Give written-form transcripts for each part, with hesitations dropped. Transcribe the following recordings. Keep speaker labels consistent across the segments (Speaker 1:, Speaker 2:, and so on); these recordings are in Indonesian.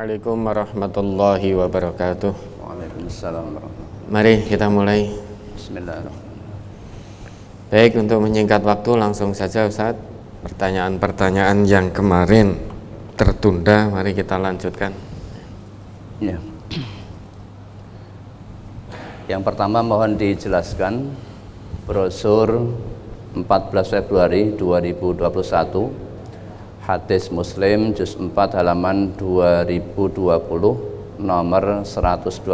Speaker 1: Assalamualaikum warahmatullahi wabarakatuh.
Speaker 2: Waalaikumsalam warahmatullahi.
Speaker 1: Mari kita mulai.
Speaker 2: Bismillahirrahmanirrahim.
Speaker 1: Baik, untuk menyingkat waktu langsung saja Ustaz. Pertanyaan-pertanyaan yang kemarin tertunda, mari kita lanjutkan.
Speaker 2: Ya. Yang pertama mohon dijelaskan brosur 14 Februari 2021 hadis Muslim juz 4 halaman 2020 nomor 125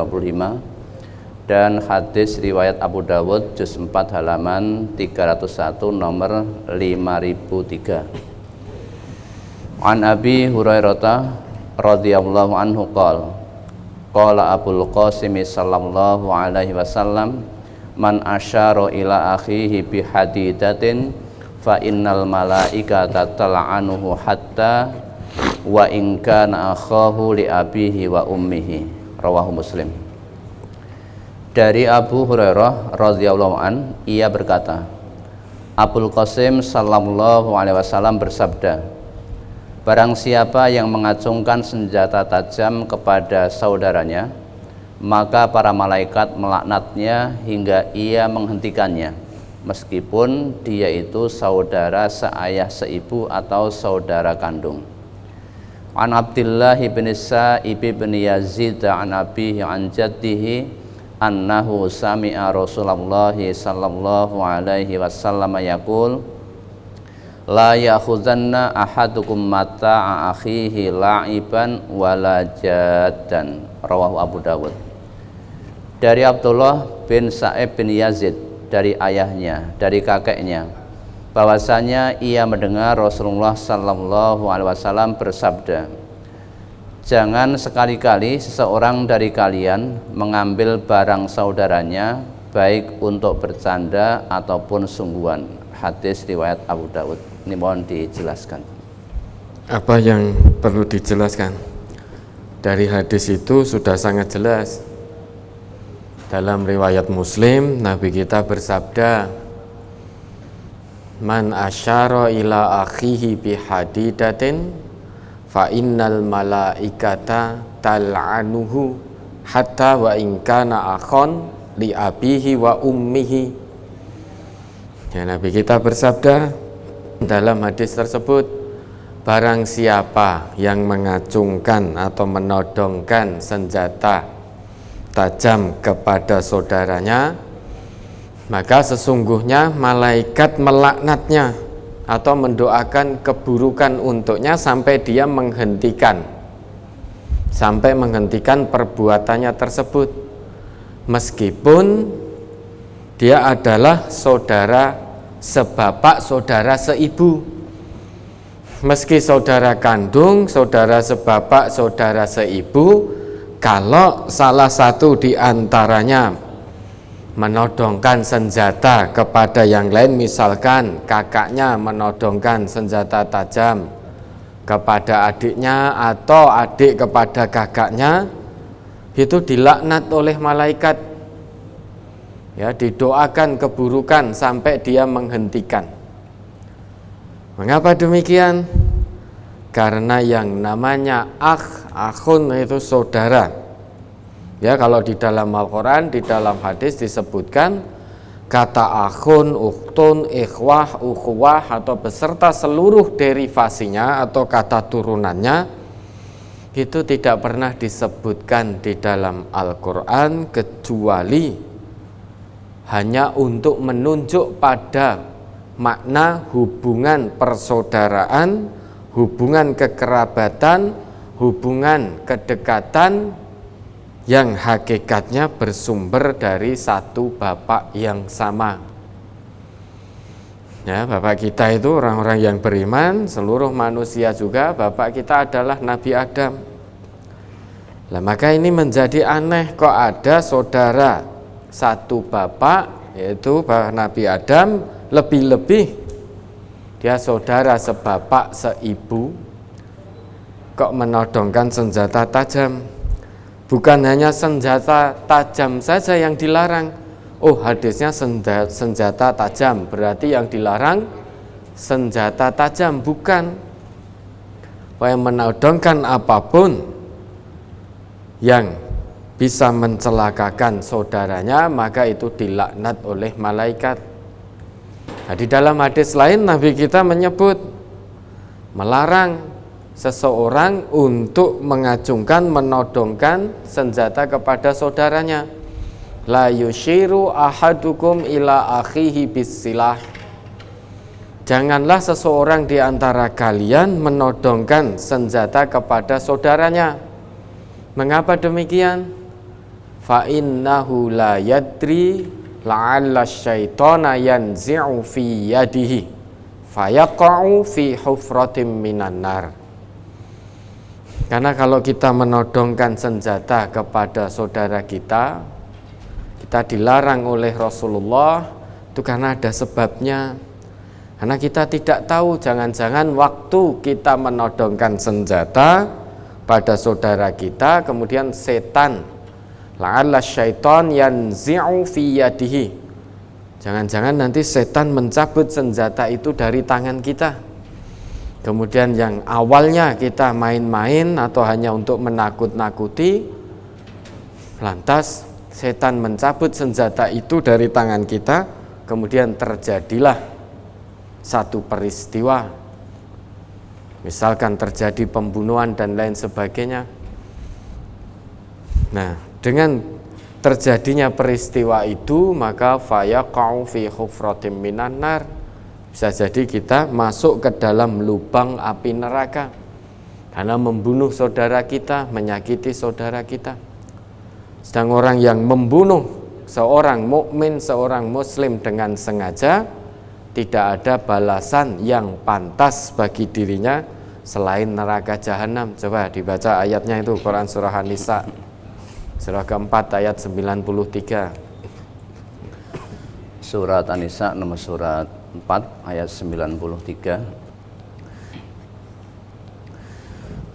Speaker 2: dan hadis riwayat Abu Dawud juz 4 halaman 301 nomor 5003. An Abi Hurairah radhiyallahu anhu qala Abul Qasim sallallahu alaihi wasallam man asyara ila akhihi bi hadidatin fa innal malaikata tal'anuhu hatta wa in kana akhahu li abihi wa ummihi. Rawahu Muslim. Dari Abu Hurairah radhiyallahu an, ia berkata, Abul Qasim sallallahu alaihi wasallam bersabda, barang siapa yang mengacungkan senjata tajam kepada saudaranya, maka para malaikat melaknatnya hingga ia menghentikannya, meskipun dia itu saudara seayah seibu atau saudara kandung. An Abdullah bin Sa'ib bin Yazid an abihi an jaddihi annahu sami'a Rasulullah sallallahu alaihi wasallam yaqul la ya'khuzanna ahadukum mata'a akhihi la'iban wala jaddan. Rawahu Abu Dawud. Dari Abdullah bin Sa'ib bin Yazid, dari ayahnya, dari kakeknya, bahwasanya ia mendengar Rasulullah sallallahu alaihi wasallam bersabda, jangan sekali-kali seseorang dari kalian mengambil barang saudaranya baik untuk bercanda ataupun sungguhan. Hadis riwayat Abu Dawud. Ini mohon dijelaskan.
Speaker 1: Apa yang perlu dijelaskan? Dari hadis itu sudah sangat jelas. Dalam riwayat Muslim, Nabi kita bersabda, man asyara ila akhihi bihadidatin fa innal malaikata tal'anuhu hatta wa in kana akhon li abihi wa ummihi. Ya, Nabi kita bersabda dalam hadis tersebut, barang siapa yang mengacungkan atau menodongkan senjata tajam kepada saudaranya, maka sesungguhnya malaikat melaknatnya atau mendoakan keburukan untuknya sampai dia menghentikan perbuatannya tersebut, meskipun dia adalah saudara sebapak, saudara seibu. Meski saudara kandung, saudara sebapak, saudara seibu, kalau salah satu di antaranya menodongkan senjata kepada yang lain, misalkan kakaknya menodongkan senjata tajam kepada adiknya atau adik kepada kakaknya, itu dilaknat oleh malaikat. Ya, didoakan keburukan sampai dia menghentikan. Mengapa demikian? Karena yang namanya akhun itu saudara. Ya, kalau di dalam Al-Quran, di dalam hadis disebutkan kata akhun, ukhtun, ikhwah, ukhuwah atau beserta seluruh derivasinya atau kata turunannya itu tidak pernah disebutkan di dalam Al-Quran kecuali hanya untuk menunjuk pada makna hubungan persaudaraan, hubungan kekerabatan, hubungan kedekatan yang hakikatnya bersumber dari satu bapak yang sama. Ya, bapak kita itu orang-orang yang beriman, seluruh manusia juga bapak kita adalah Nabi Adam. Nah, maka ini menjadi aneh kok ada saudara satu bapak, yaitu Nabi Adam, lebih-lebih dia saudara sebapak seibu, kok menodongkan senjata tajam. Bukan hanya senjata tajam saja yang dilarang. Oh, hadisnya senjata tajam, berarti yang dilarang senjata tajam. Bukan. Yang menodongkan apapun yang bisa mencelakakan saudaranya, maka itu dilaknat oleh malaikat. Nah, di dalam hadis lain Nabi kita menyebut melarang seseorang untuk mengacungkan, menodongkan senjata kepada saudaranya. La yushiru ahadukum ila akhihi bisilah. Janganlah seseorang di antara kalian menodongkan senjata kepada saudaranya. Mengapa demikian? Fa innahu la yadri la'alla syaitana yanzi'u fi yadihi fayaqa'u fi hufratim minan nar. Karena kalau kita menodongkan senjata kepada saudara kita dilarang oleh Rasulullah, itu karena ada sebabnya. Karena kita tidak tahu, jangan-jangan waktu kita menodongkan senjata pada saudara kita, kemudian setan, la'alla syaitan yanzi'u fi yadihi, jangan-jangan nanti setan mencabut senjata itu dari tangan kita. Kemudian yang awalnya kita main-main atau hanya untuk menakut-nakuti, lantas setan mencabut senjata itu dari tangan kita, kemudian terjadilah satu peristiwa, misalkan terjadi pembunuhan dan lain sebagainya. Nah, dengan terjadinya peristiwa itu, maka fayaqa'u fi hufratim minan nar, bisa jadi kita masuk ke dalam lubang api neraka karena membunuh saudara kita, menyakiti saudara kita. Sedang orang yang membunuh seorang mukmin, seorang muslim dengan sengaja, tidak ada balasan yang pantas bagi dirinya selain neraka jahanam. Coba dibaca ayatnya itu, Quran surah An-Nisa surah keempat ayat 93.
Speaker 2: Surat An-Nisa nomor surat 4 ayat 93.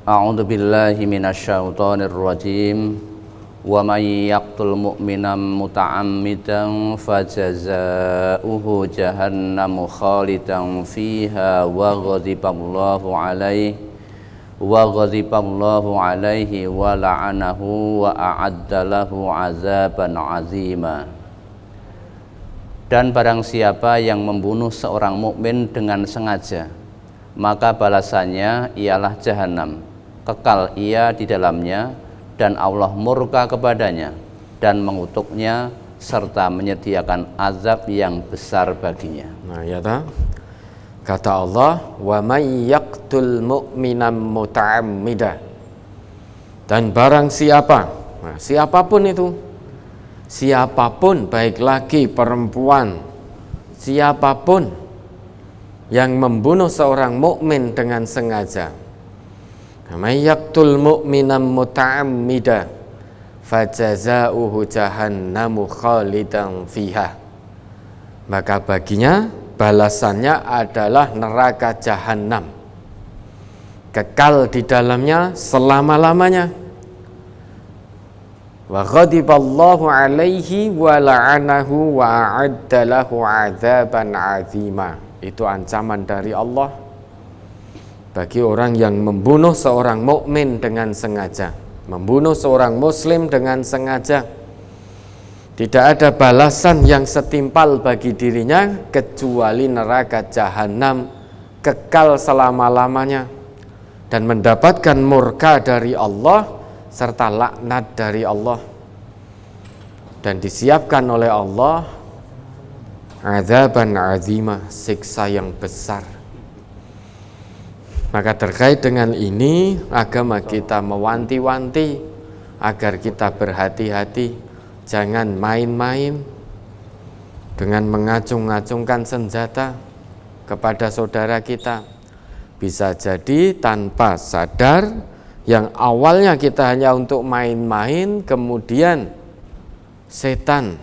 Speaker 2: A'udzu billahi minasyaitonir rajim. Wa may yaqtul mu'mina muta'ammidan fajazaohu jahannamu khalidan fiha wa ghadiballahu alaihi wa la'anahu wa a'adda lahu 'adzaban 'azima. Dan barang siapa yang membunuh seorang mukmin dengan sengaja, maka balasannya ialah jahanam, kekal ia di dalamnya, dan Allah murka kepadanya dan mengutuknya serta menyediakan azab yang besar baginya.
Speaker 1: Nah, ya ta? Kata Allah, wa may yaqtul mu'minan muta'ammida. Dan barang siapa, nah, siapapun itu, siapapun, baik laki perempuan, siapapun yang membunuh seorang mukmin dengan sengaja, may yaqtul mu'minan muta'ammida fajazaohu jahannamu khalidan fiha, maka baginya balasannya adalah neraka jahanam, kekal di dalamnya selama-lamanya. Wa ghadiballahu alaihi wa la'anahu wa a'adda lahu 'adzaban 'azima. Itu ancaman dari Allah bagi orang yang membunuh seorang mukmin dengan sengaja, membunuh seorang muslim dengan sengaja. Tidak ada balasan yang setimpal bagi dirinya kecuali neraka jahanam, kekal selama-lamanya, dan mendapatkan murka dari Allah serta laknat dari Allah, dan disiapkan oleh Allah adzaban azima, siksa yang besar. Maka terkait dengan ini, agama kita mewanti-wanti agar kita berhati-hati, jangan main-main dengan mengacung-acungkan senjata kepada saudara kita. Bisa jadi tanpa sadar, yang awalnya kita hanya untuk main-main, kemudian setan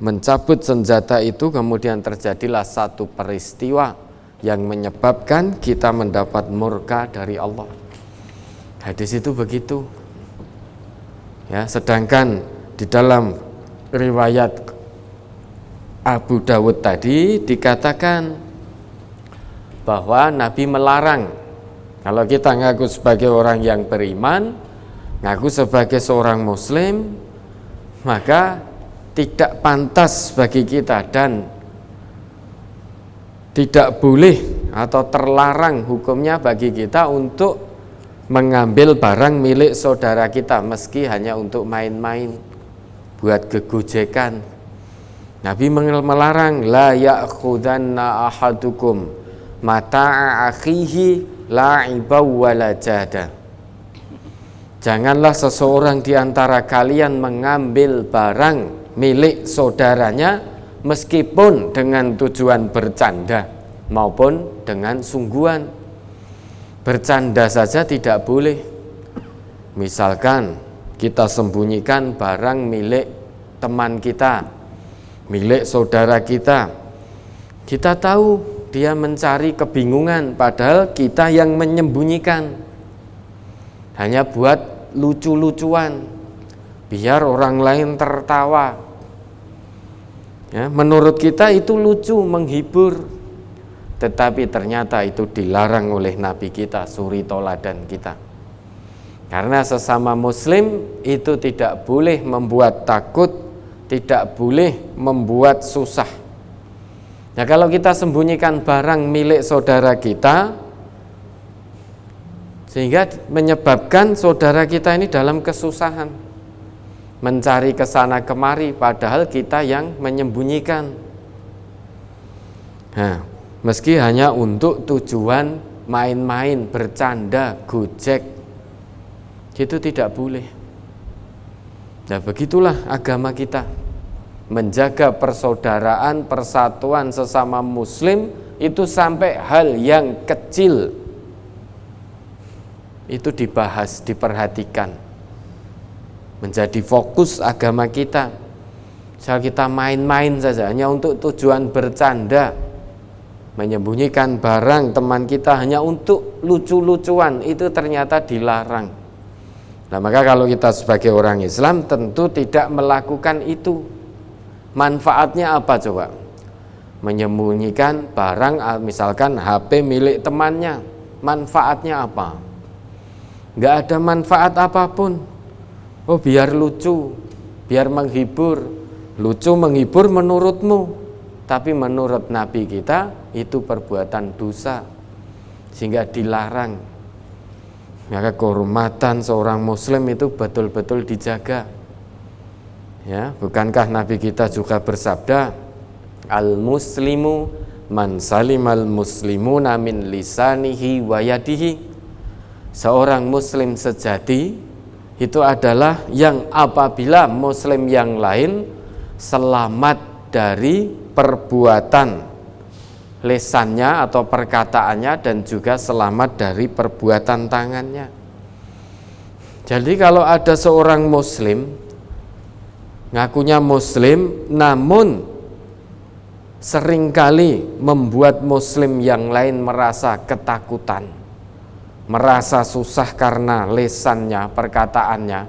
Speaker 1: mencabut senjata itu, kemudian terjadilah satu peristiwa yang menyebabkan kita mendapat murka dari Allah. Hadis itu begitu. Ya, sedangkan di dalam riwayat Abu Dawud tadi dikatakan bahwa Nabi melarang, kalau kita ngaku sebagai orang yang beriman, ngaku sebagai seorang muslim, maka tidak pantas bagi kita dan tidak boleh atau terlarang hukumnya bagi kita untuk mengambil barang milik saudara kita meski hanya untuk main-main, buat gegojekan. Nabi melarang, la ya'khudanna ahadukum mata'a akhihi la'ibaw wala jada. Janganlah seseorang di antara kalian mengambil barang milik saudaranya meskipun dengan tujuan bercanda maupun dengan sungguhan. Bercanda saja tidak boleh. Misalkan kita sembunyikan barang milik teman kita, milik saudara kita. Kita tahu dia mencari kebingungan, padahal kita yang menyembunyikan. Hanya buat lucu-lucuan, biar orang lain tertawa. Ya, menurut kita itu lucu, menghibur. Tetapi ternyata itu dilarang oleh Nabi kita, suri toladan kita. Karena sesama muslim itu tidak boleh membuat takut, tidak boleh membuat susah. Nah, kalau kita sembunyikan barang milik saudara kita, sehingga menyebabkan saudara kita ini dalam kesusahan, mencari kesana kemari, padahal kita yang menyembunyikan. Nah, meski hanya untuk tujuan main-main, bercanda, gojek, itu tidak boleh. Nah, begitulah agama kita, menjaga persaudaraan, persatuan sesama muslim itu sampai hal yang kecil itu dibahas, diperhatikan, menjadi fokus agama kita. Misal kita main-main saja hanya untuk tujuan bercanda, menyembunyikan barang teman kita hanya untuk lucu-lucuan, itu ternyata dilarang. Nah, maka kalau kita sebagai orang Islam tentu tidak melakukan itu. Manfaatnya apa coba? Menyembunyikan barang, misalkan HP milik temannya, manfaatnya apa? Nggak ada manfaat apapun. Oh, biar lucu, biar menghibur. Lucu menghibur menurutmu, tapi menurut Nabi kita itu perbuatan dosa, sehingga dilarang. Maka kehormatan seorang muslim itu betul-betul dijaga. Ya, bukankah Nabi kita juga bersabda, al-muslimu man salimal muslimuna min lisanihi wa yadihi. Seorang muslim sejati itu adalah yang apabila muslim yang lain selamat dari perbuatan lisannya atau perkataannya dan juga selamat dari perbuatan tangannya. Jadi kalau ada seorang muslim ngakunya muslim namun seringkali membuat muslim yang lain merasa ketakutan, merasa susah karena lisannya, perkataannya,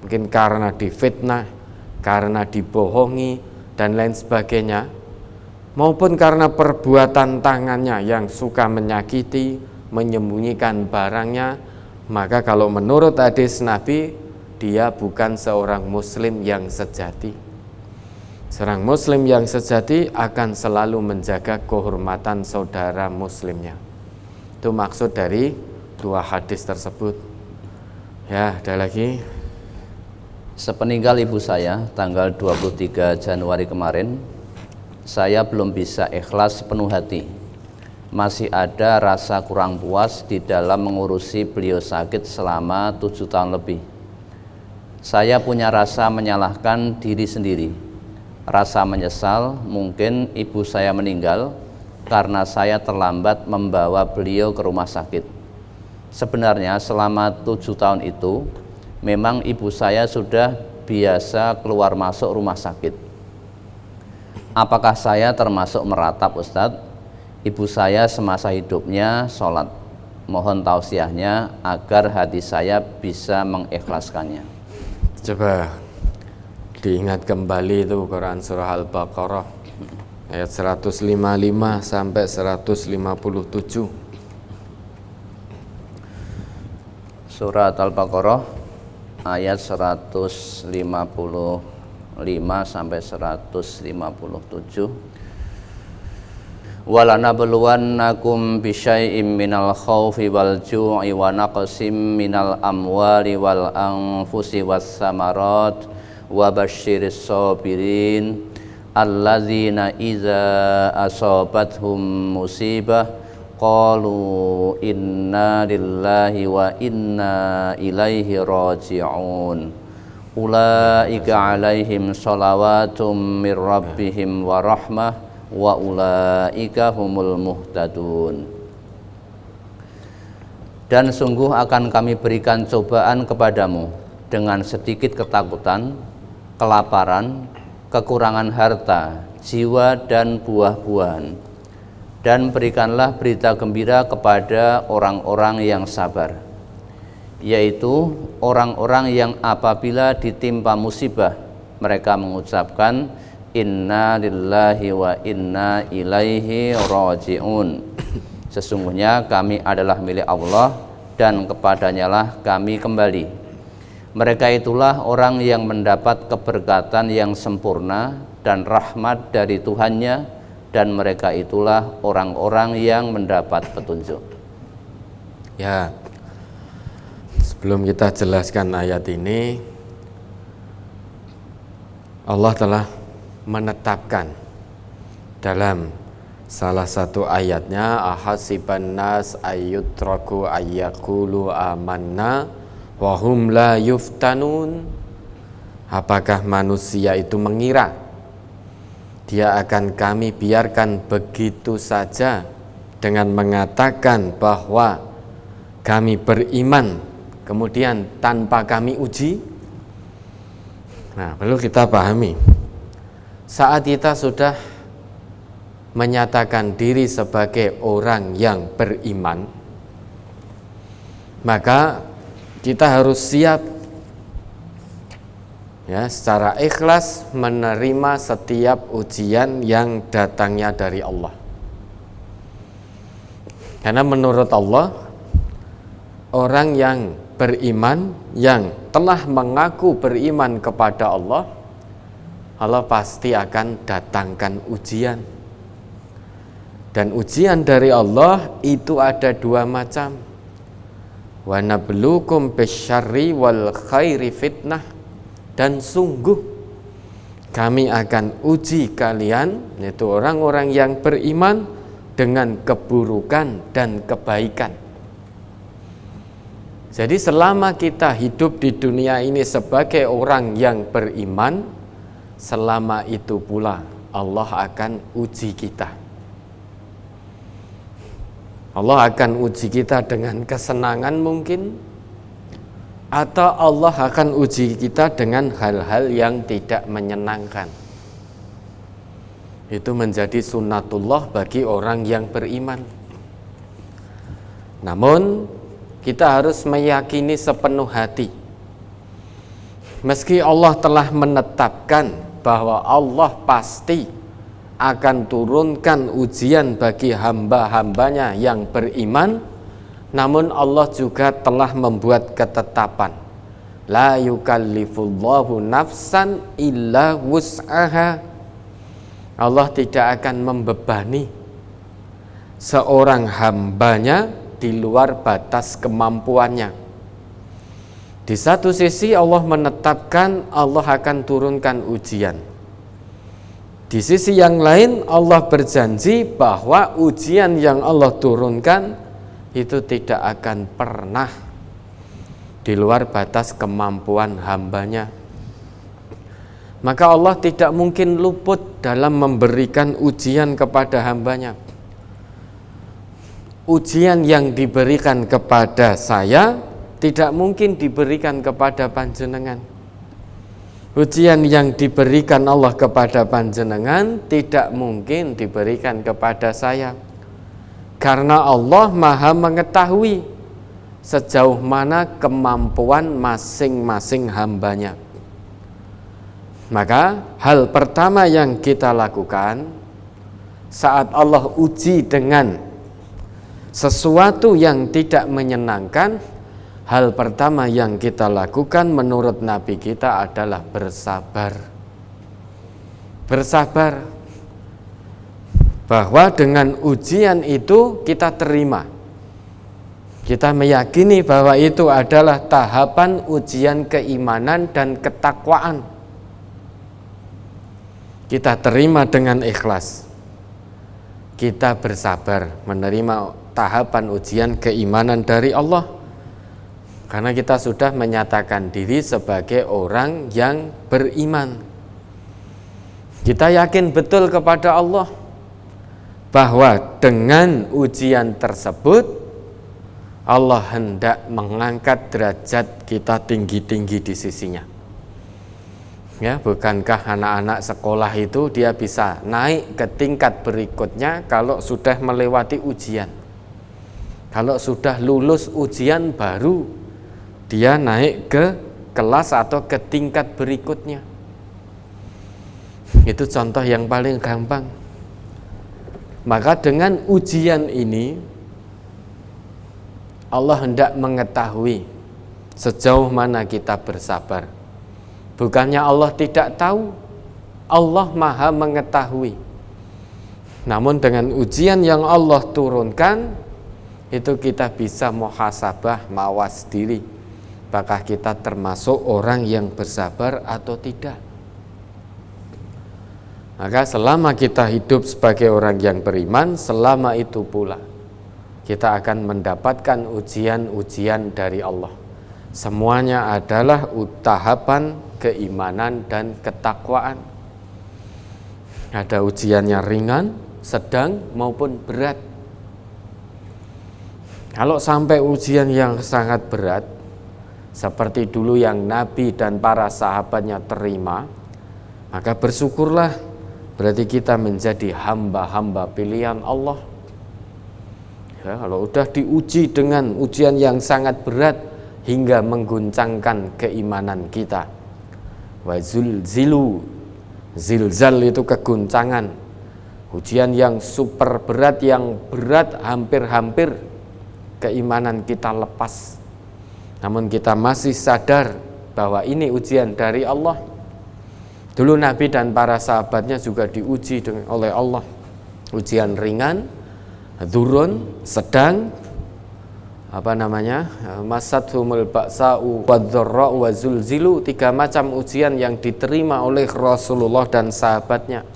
Speaker 1: mungkin karena difitnah, karena dibohongi dan lain sebagainya, maupun karena perbuatan tangannya yang suka menyakiti, menyembunyikan barangnya, maka kalau menurut hadis Nabi, dia bukan seorang muslim yang sejati. Seorang muslim yang sejati akan selalu menjaga kehormatan saudara muslimnya. Itu maksud dari dua hadis tersebut. Ya, ada lagi.
Speaker 2: Sepeninggal ibu saya tanggal 23 Januari kemarin, saya belum bisa ikhlas sepenuh hati. Masih ada rasa kurang puas di dalam mengurusi beliau sakit selama 7 tahun lebih. Saya punya rasa menyalahkan diri sendiri, rasa menyesal mungkin ibu saya meninggal karena saya terlambat membawa beliau ke rumah sakit. Sebenarnya selama 7 tahun itu memang ibu saya sudah biasa keluar masuk rumah sakit. Apakah saya termasuk meratap, Ustadz? Ibu saya semasa hidupnya sholat. Mohon tausiahnya agar hati saya bisa mengikhlaskannya.
Speaker 1: Coba diingat kembali itu Quran surah Al-Baqarah ayat 155 sampai 157.
Speaker 2: Surat Al-Baqarah ayat 155 sampai 157. Walanabluwannakum bisyai'im minal khaufi wal ju'i wa naqsim minal amwali wal anfusi was samarat wa basyiris sabirin alladzina idza asabathum musibah qalu inna lillahi wa inna ilaihi raji'un ulaika alaihim shalawatum mir rabbihim wa rahmah wa ulaika humul muhtadun. Dan sungguh akan kami berikan cobaan kepadamu dengan sedikit ketakutan, kelaparan, kekurangan harta, jiwa dan buah-buahan. Dan berikanlah berita gembira kepada orang-orang yang sabar, yaitu orang-orang yang apabila ditimpa musibah mereka mengucapkan inna lillahi wa inna ilaihi raji'un. Sesungguhnya kami adalah milik Allah dan kepadanyalah kami kembali. Mereka itulah orang yang mendapat keberkatan yang sempurna dan rahmat dari Tuhannya, dan mereka itulah orang-orang yang mendapat petunjuk.
Speaker 1: Ya, sebelum kita jelaskan ayat ini, Allah telah menetapkan dalam salah satu ayatnya, ahasiban nas ayyutraku ayyaqulu amanna wa hum la yuftanun. Apakah manusia itu mengira dia akan kami biarkan begitu saja dengan mengatakan bahwa kami beriman kemudian tanpa kami uji? Nah, perlu kita pahami, saat kita sudah menyatakan diri sebagai orang yang beriman, maka kita harus siap ya secara ikhlas menerima setiap ujian yang datangnya dari Allah. Karena menurut Allah, orang yang beriman, yang telah mengaku beriman kepada Allah, Allah pasti akan datangkan ujian. Dan ujian dari Allah itu ada dua macam. Wa nabluukum bisyarri wal khairi fitnah. Dan sungguh kami akan uji kalian, yaitu orang-orang yang beriman, dengan keburukan dan kebaikan. Jadi selama kita hidup di dunia ini sebagai orang yang beriman, selama itu pula Allah akan uji kita. Allah akan uji kita dengan kesenangan mungkin, atau Allah akan uji kita dengan hal-hal yang tidak menyenangkan. Itu menjadi sunnatullah bagi orang yang beriman. Namun kita harus meyakini sepenuh hati, meski Allah telah menetapkan bahwa Allah pasti akan turunkan ujian bagi hamba-hambanya yang beriman, namun Allah juga telah membuat ketetapan, la yukallifullahu nafsan illa wus'aha. Allah tidak akan membebani seorang hambanya di luar batas kemampuannya. Di satu sisi Allah menetapkan Allah akan turunkan ujian. Di sisi yang lain Allah berjanji bahwa ujian yang Allah turunkan itu tidak akan pernah di luar batas kemampuan hambanya. Maka Allah tidak mungkin luput dalam memberikan ujian kepada hambanya. Ujian yang diberikan kepada saya tidak mungkin diberikan kepada panjenengan. Ujian yang diberikan Allah kepada panjenengan tidak mungkin diberikan kepada saya. Karena Allah Maha mengetahui sejauh mana kemampuan masing-masing hambanya. Maka hal pertama yang kita lakukan saat Allah uji dengan sesuatu yang tidak menyenangkan Hal pertama yang kita lakukan menurut Nabi kita adalah bersabar. Bersabar bahwa dengan ujian itu kita terima. Kita meyakini bahwa itu adalah tahapan ujian keimanan dan ketakwaan. Kita terima dengan ikhlas. Kita bersabar menerima tahapan ujian keimanan dari Allah. Karena kita sudah menyatakan diri sebagai orang yang beriman. Kita yakin betul kepada Allah bahwa dengan ujian tersebut Allah hendak mengangkat derajat kita tinggi-tinggi di sisinya. Ya, bukankah anak-anak sekolah itu dia bisa naik ke tingkat berikutnya kalau sudah melewati ujian? Kalau sudah lulus ujian baru dia naik ke kelas atau ke tingkat berikutnya. Itu contoh yang paling gampang. Maka dengan ujian ini Allah hendak mengetahui sejauh mana kita bersabar. Bukannya Allah tidak tahu, Allah Maha mengetahui. Namun dengan ujian yang Allah turunkan, itu kita bisa muhasabah, mawas diri. Apakah kita termasuk orang yang bersabar atau tidak? Maka selama kita hidup sebagai orang yang beriman, selama itu pula kita akan mendapatkan ujian-ujian dari Allah. Semuanya adalah tahapan keimanan dan ketakwaan. Ada ujiannya ringan, sedang maupun berat. Kalau sampai ujian yang sangat berat, seperti dulu yang Nabi dan para sahabatnya terima, maka bersyukurlah, berarti kita menjadi hamba-hamba pilihan Allah. Ya, kalau udah diuji dengan ujian yang sangat berat hingga mengguncangkan keimanan kita, wa zulzilu, zilzal itu keguncangan, ujian yang super berat, yang berat hampir-hampir keimanan kita lepas. Namun kita masih sadar bahwa ini ujian dari Allah. Dulu Nabi dan para sahabatnya juga diuji oleh Allah. Ujian ringan, dzurun, sedang, masathumul ba'sa'u wadzarra'u wazulzilu. 3 macam ujian yang diterima oleh Rasulullah dan sahabatnya.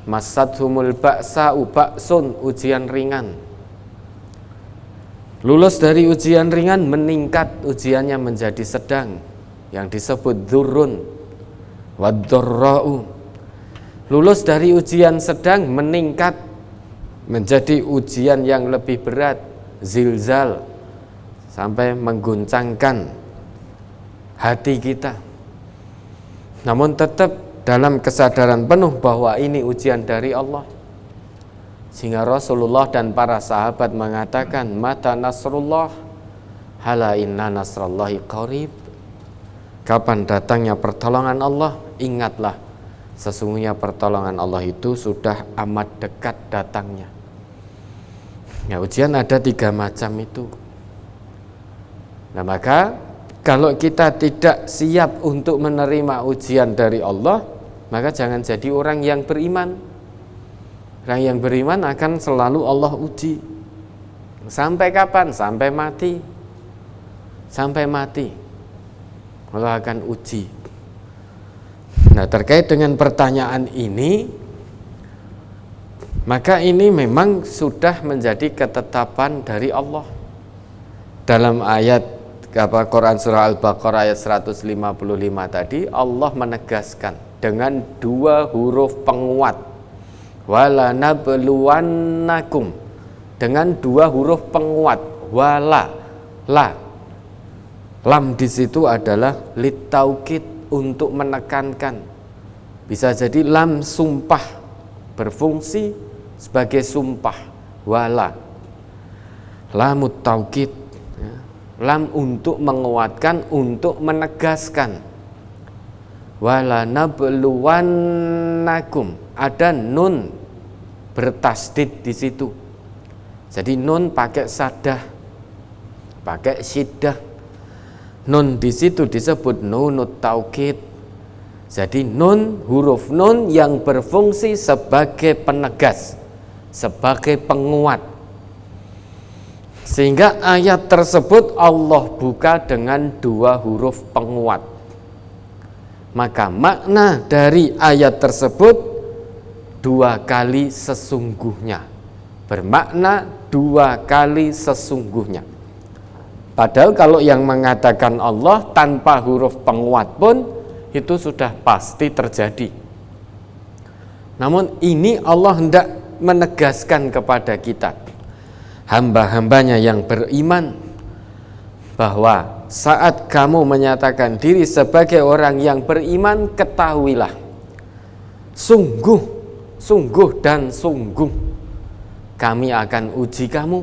Speaker 1: Masathumul ba'sa'u, ba'sun, ujian ringan. Lulus dari ujian ringan, meningkat ujiannya menjadi sedang, yang disebut dzurrun, wadzarra'u. Lulus dari ujian sedang, meningkat menjadi ujian yang lebih berat, zilzal, sampai mengguncangkan hati kita. Namun tetap dalam kesadaran penuh bahwa ini ujian dari Allah. Sehingga Rasulullah dan para sahabat mengatakan, mata nasrullah, hala inna nasrallahi qarib. Kapan datangnya pertolongan Allah? Ingatlah, sesungguhnya pertolongan Allah itu sudah amat dekat datangnya. Ya, ujian ada 3 macam itu. Nah, maka kalau kita tidak siap untuk menerima ujian dari Allah, maka jangan jadi orang yang beriman. Orang yang beriman akan selalu Allah uji. Sampai kapan? Sampai mati. Sampai mati Allah akan uji. Nah, terkait dengan pertanyaan ini, maka ini memang sudah menjadi ketetapan dari Allah. Dalam ayat Quran surah Al-Baqarah ayat 155 tadi, Allah menegaskan dengan 2 huruf penguat, wala nabluwannakum, dengan 2 huruf penguat, wala, la. Lam di situ adalah litaukid, untuk menekankan. Bisa jadi lam sumpah, berfungsi sebagai sumpah, wala. Lamut taukid, lam untuk menguatkan, untuk menegaskan. Wala nabluwannakum, ada nun bertasdid di situ. Jadi nun pakai sadah, pakai syiddah. Nun di situ disebut nunut taukid. Jadi nun, huruf nun yang berfungsi sebagai penegas, sebagai penguat. Sehingga ayat tersebut Allah buka dengan 2 huruf penguat. Maka makna dari ayat tersebut 2 kali sesungguhnya. Bermakna 2 kali sesungguhnya. Padahal kalau yang mengatakan Allah tanpa huruf penguat pun itu sudah pasti terjadi. Namun ini Allah hendak menegaskan kepada kita, hamba-hambanya yang beriman, bahwa saat kamu menyatakan diri sebagai orang yang beriman, ketahuilah, sungguh, sungguh dan sungguh kami akan uji kamu.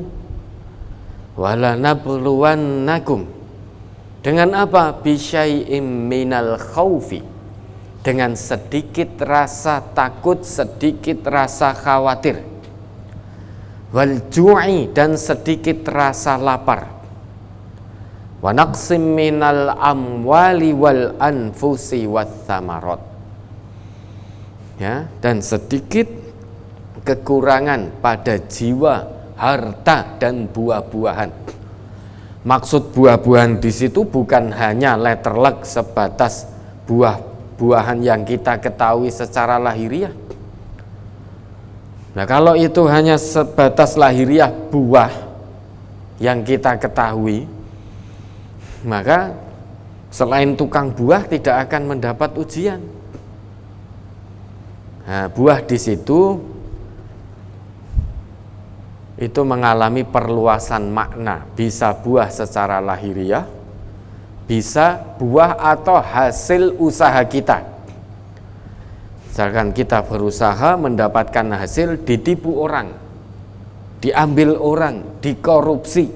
Speaker 1: Walanabluwannakum, dengan apa? Bisyai'im minal khaufi, dengan sedikit rasa takut, sedikit rasa khawatir, wal ju'i, dan sedikit rasa lapar, wa naqsim minal amwali wal anfusi wath thamarat, ya, dan sedikit kekurangan pada jiwa, harta dan buah-buahan. Maksud buah-buahan di situ bukan hanya letterlek sebatas buah-buahan yang kita ketahui secara lahiriah. Nah, kalau itu hanya sebatas lahiriah buah yang kita ketahui, maka selain tukang buah tidak akan mendapat ujian. Nah, buah di situ itu mengalami perluasan makna, bisa buah secara lahiriah, bisa buah atau hasil usaha kita. Misalkan kita berusaha mendapatkan hasil, ditipu orang, diambil orang, dikorupsi,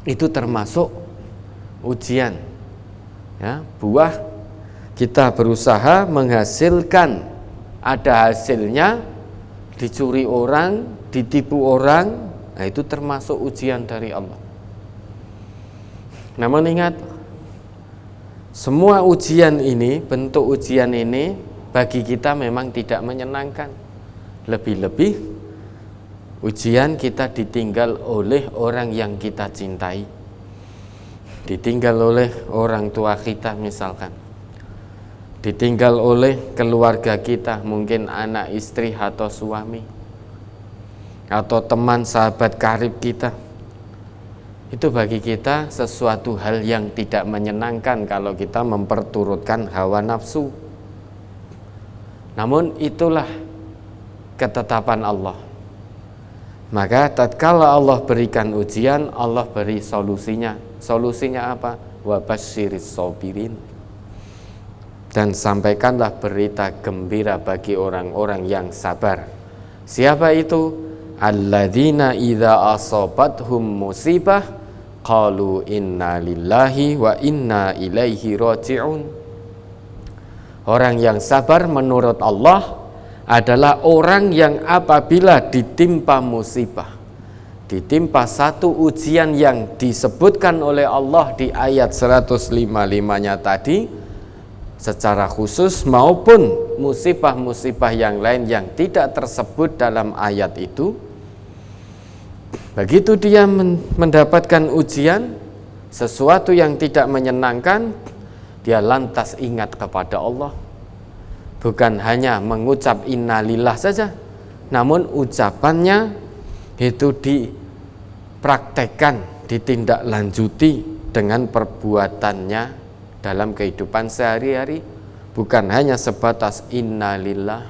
Speaker 1: itu termasuk ujian, ya. Buah kita berusaha menghasilkan, ada hasilnya, dicuri orang, ditipu orang, nah itu termasuk ujian dari Allah. Namun ingat, semua ujian ini, bentuk ujian ini bagi kita memang tidak menyenangkan. Lebih-lebih ujian kita ditinggal oleh orang yang kita cintai, ditinggal oleh orang tua kita misalkan, ditinggal oleh keluarga kita, mungkin anak, istri, atau suami, atau teman, sahabat karib kita. Itu bagi kita sesuatu hal yang tidak menyenangkan kalau kita memperturutkan hawa nafsu. Namun itulah ketetapan Allah. Maka tatkala Allah berikan ujian, Allah beri solusinya. Solusinya apa? Wa basyiris sabirin. Dan sampaikanlah berita gembira bagi orang-orang yang sabar. Siapa itu? Alladzina idza asabathum musibah qalu inna lillahi wa inna ilaihi raji'un. Orang yang sabar menurut Allah adalah orang yang apabila ditimpa musibah, ditimpa satu ujian yang disebutkan oleh Allah di ayat 155-nya tadi, secara khusus maupun musibah-musibah yang lain yang tidak tersebut dalam ayat itu, begitu dia mendapatkan ujian, sesuatu yang tidak menyenangkan, dia lantas ingat kepada Allah. Bukan hanya mengucap innalillah saja, namun ucapannya itu dipraktekkan, ditindaklanjuti dengan perbuatannya dalam kehidupan sehari-hari, bukan hanya sebatas innalillah.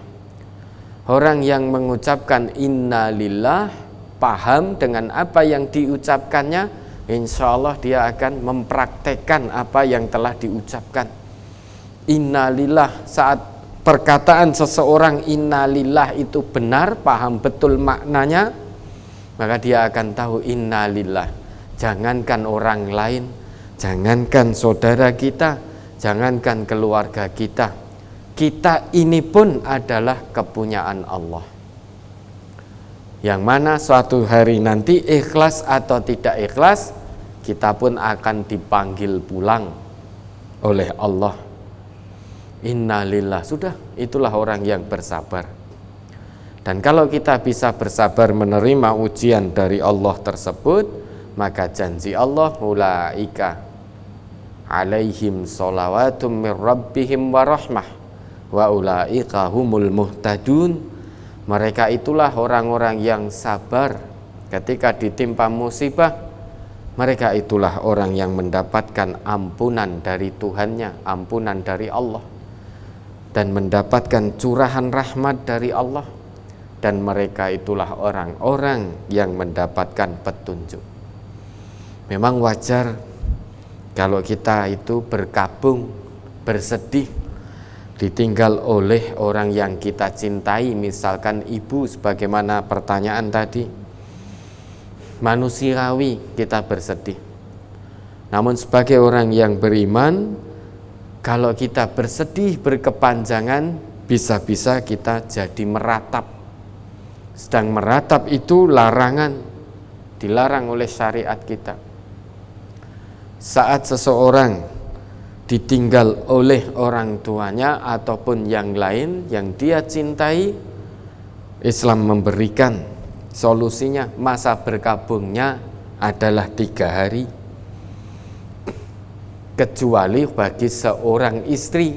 Speaker 1: Orang yang mengucapkan innalillah paham dengan apa yang diucapkannya, insya Allah dia akan mempraktekkan apa yang telah diucapkan. Innalillah, saat perkataan seseorang innalillah itu benar, paham betul maknanya, maka dia akan tahu innalillah. Jangankan orang lain, jangankan saudara kita, jangankan keluarga kita, kita ini pun adalah kepunyaan Allah, yang mana suatu hari nanti ikhlas atau tidak ikhlas, kita pun akan dipanggil pulang oleh Allah. Innalillah, sudah, itulah orang yang bersabar. Dan kalau kita bisa bersabar menerima ujian dari Allah tersebut, maka janji Allah, ulaika alaihim sholawatun mir rabbihim wa rahmah wa ulaika humul muhtadun. Mereka itulah orang-orang yang sabar ketika ditimpa musibah. Mereka itulah orang yang mendapatkan ampunan dari Tuhannya, ampunan dari Allah, dan mendapatkan curahan rahmat dari Allah. Dan mereka itulah orang-orang yang mendapatkan petunjuk. Memang wajar kalau kita itu berkabung, bersedih, ditinggal oleh orang yang kita cintai, misalkan ibu, sebagaimana pertanyaan tadi. Manusiawi kita bersedih. Namun sebagai orang yang beriman, kalau kita bersedih berkepanjangan, bisa-bisa kita jadi meratap. Sedang meratap itu larangan, dilarang oleh syariat kita. Saat seseorang ditinggal oleh orang tuanya ataupun yang lain yang dia cintai, Islam memberikan solusinya. Masa berkabungnya adalah 3 hari, kecuali bagi seorang istri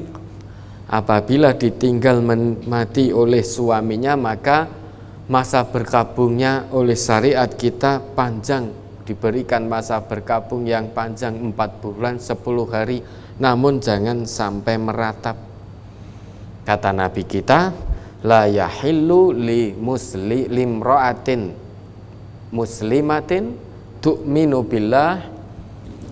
Speaker 1: apabila ditinggal mati oleh suaminya, maka masa berkabungnya oleh syariat kita panjang, diberikan masa berkabung yang panjang 4 bulan 10 hari, namun jangan sampai meratap. Kata Nabi kita, la yahillu li limra'atin muslimatin tu'minu billah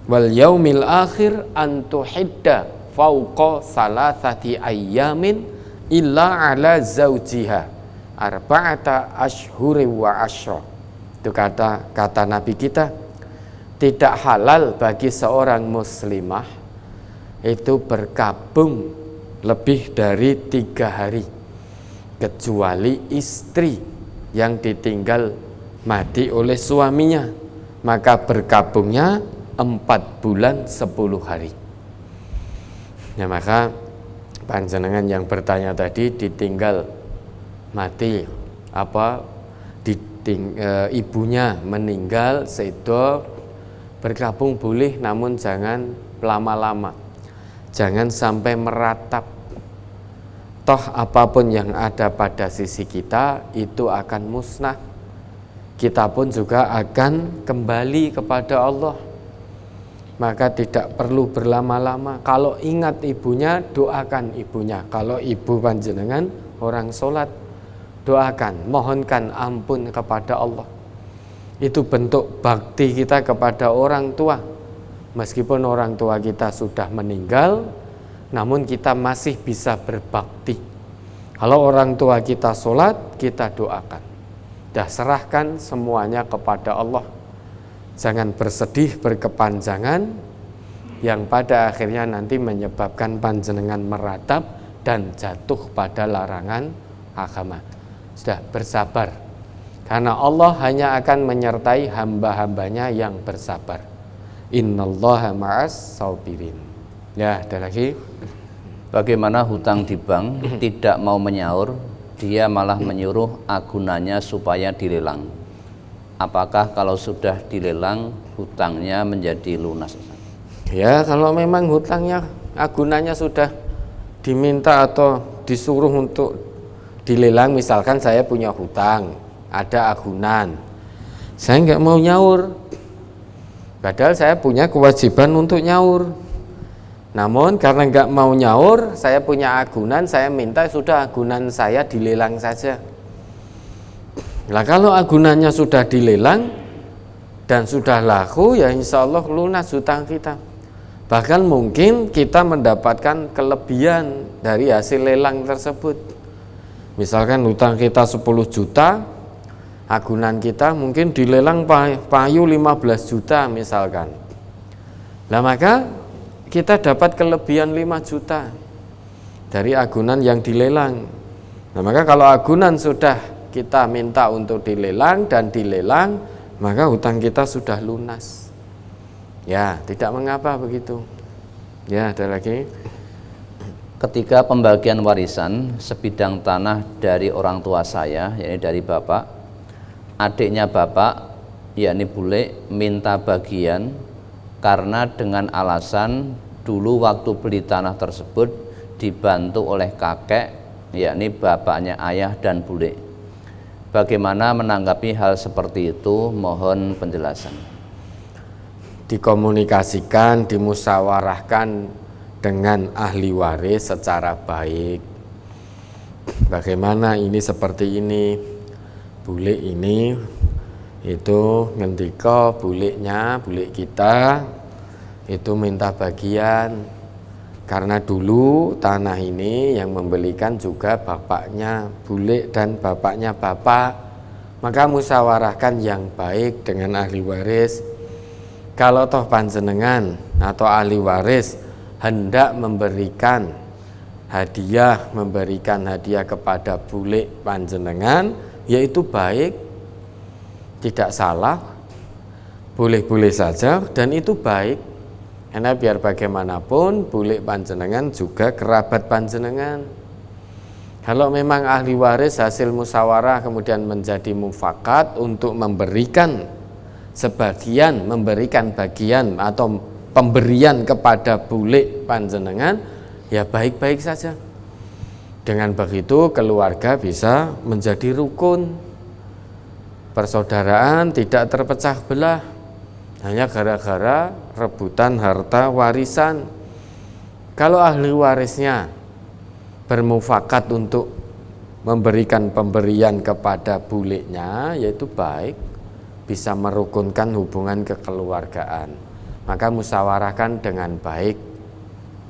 Speaker 1: wal yaumil akhir an tuhidda fauqa salasati ayyamin illa ala zawjiha arba'ata ashhuri wa asyra. Itu kata Nabi kita, tidak halal bagi seorang muslimah itu berkabung lebih dari 3 hari, kecuali istri yang ditinggal mati oleh suaminya, maka berkabungnya 4 bulan 10 hari. Ya, maka panjenengan yang bertanya tadi ditinggal mati ibunya meninggal, sedo berkabung boleh, namun jangan lama-lama, jangan sampai meratap. Toh apapun yang ada pada sisi kita itu akan musnah, kita pun juga akan kembali kepada Allah. Maka tidak perlu berlama-lama. Kalau ingat ibunya, doakan ibunya. Kalau ibu panjenengan orang sholat, doakan, mohonkan ampun kepada Allah. Itu bentuk bakti kita kepada orang tua. Meskipun orang tua kita sudah meninggal, namun kita masih bisa berbakti. Kalau orang tua kita sholat, kita doakan. Dah serahkan semuanya kepada Allah. Jangan bersedih berkepanjangan, yang pada akhirnya nanti menyebabkan panjenengan meratap dan jatuh pada larangan agama. Sudah, bersabar, karena Allah hanya akan menyertai hamba-hambanya yang bersabar. Innallaha ma'as sabirin. Ya, ada lagi.
Speaker 2: Bagaimana hutang di bank tidak mau menyaur, dia malah menyuruh agunannya supaya dilelang. Apakah kalau sudah dilelang hutangnya menjadi lunas?
Speaker 1: Ya, kalau memang hutangnya, agunannya sudah diminta atau disuruh untuk dilelang, misalkan saya punya hutang, ada agunan, saya nggak mau nyaur, padahal saya punya kewajiban untuk nyaur. Namun karena nggak mau nyaur, saya punya agunan, saya minta sudah agunan saya dilelang saja. Nah, kalau agunannya sudah dilelang dan sudah laku, ya insya Allah lunas hutang kita. Bahkan mungkin kita mendapatkan kelebihan dari hasil lelang tersebut. Misalkan hutang kita 10 juta, agunan kita mungkin dilelang payu 15 juta misalkan. Nah, maka kita dapat kelebihan 5 juta dari agunan yang dilelang. Nah, maka kalau agunan sudah kita minta untuk dilelang dan dilelang, maka hutang kita sudah lunas. Ya, tidak mengapa begitu. Ya, ada lagi.
Speaker 2: Ketika pembagian warisan sebidang tanah dari orang tua saya, yakni dari bapak, adiknya bapak, yakni bule, minta bagian karena dengan alasan dulu waktu beli tanah tersebut dibantu oleh kakek, yakni bapaknya ayah dan bule. Bagaimana menanggapi hal seperti itu? Mohon penjelasan.
Speaker 1: Dikomunikasikan, dimusyawarahkan dengan ahli waris secara baik. Bagaimana ini seperti ini, bule ini itu ngendika buleknya, bulek kita itu minta bagian karena dulu tanah ini yang membelikan juga bapaknya bulek dan bapaknya bapak. Maka musyawarahkan yang baik dengan ahli waris. Kalau toh panjenengan atau ahli waris hendak memberikan hadiah kepada bule panjenengan, yaitu baik, tidak salah, boleh-boleh saja, dan itu baik. Karena biar bagaimanapun bule panjenengan juga kerabat panjenengan. Kalau memang ahli waris hasil musyawarah kemudian menjadi mufakat untuk memberikan sebagian, memberikan bagian atau pemberian kepada bule panjenengan, ya baik-baik saja. Dengan begitu keluarga bisa menjadi rukun, persaudaraan tidak terpecah belah hanya gara-gara rebutan harta warisan. Kalau ahli warisnya bermufakat untuk memberikan pemberian kepada bulenya, yaitu baik, bisa merukunkan hubungan kekeluargaan. Maka musyawarahkan dengan baik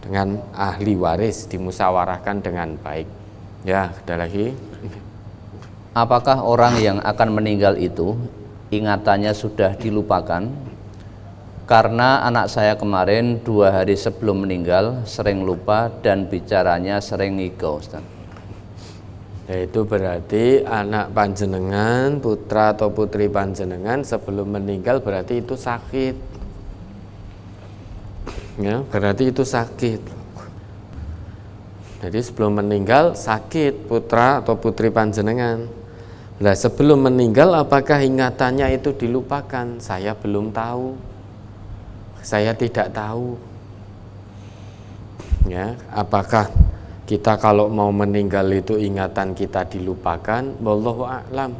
Speaker 1: dengan ahli waris, dimusyawarahkan dengan baik. Ya, ada lagi.
Speaker 2: Apakah orang yang akan meninggal itu ingatannya sudah dilupakan? Karena anak saya kemarin 2 hari sebelum meninggal sering lupa dan bicaranya sering ngigau, Ustaz.
Speaker 1: Yaitu berarti anak panjenengan, putra atau putri panjenengan sebelum meninggal berarti itu sakit. Ya, berarti itu sakit. Jadi sebelum meninggal sakit putra atau putri panjenengan. Nah, sebelum meninggal apakah ingatannya itu dilupakan? Saya belum tahu. Saya tidak tahu. Ya, apakah kita kalau mau meninggal itu ingatan kita dilupakan? Wallahu a'lam.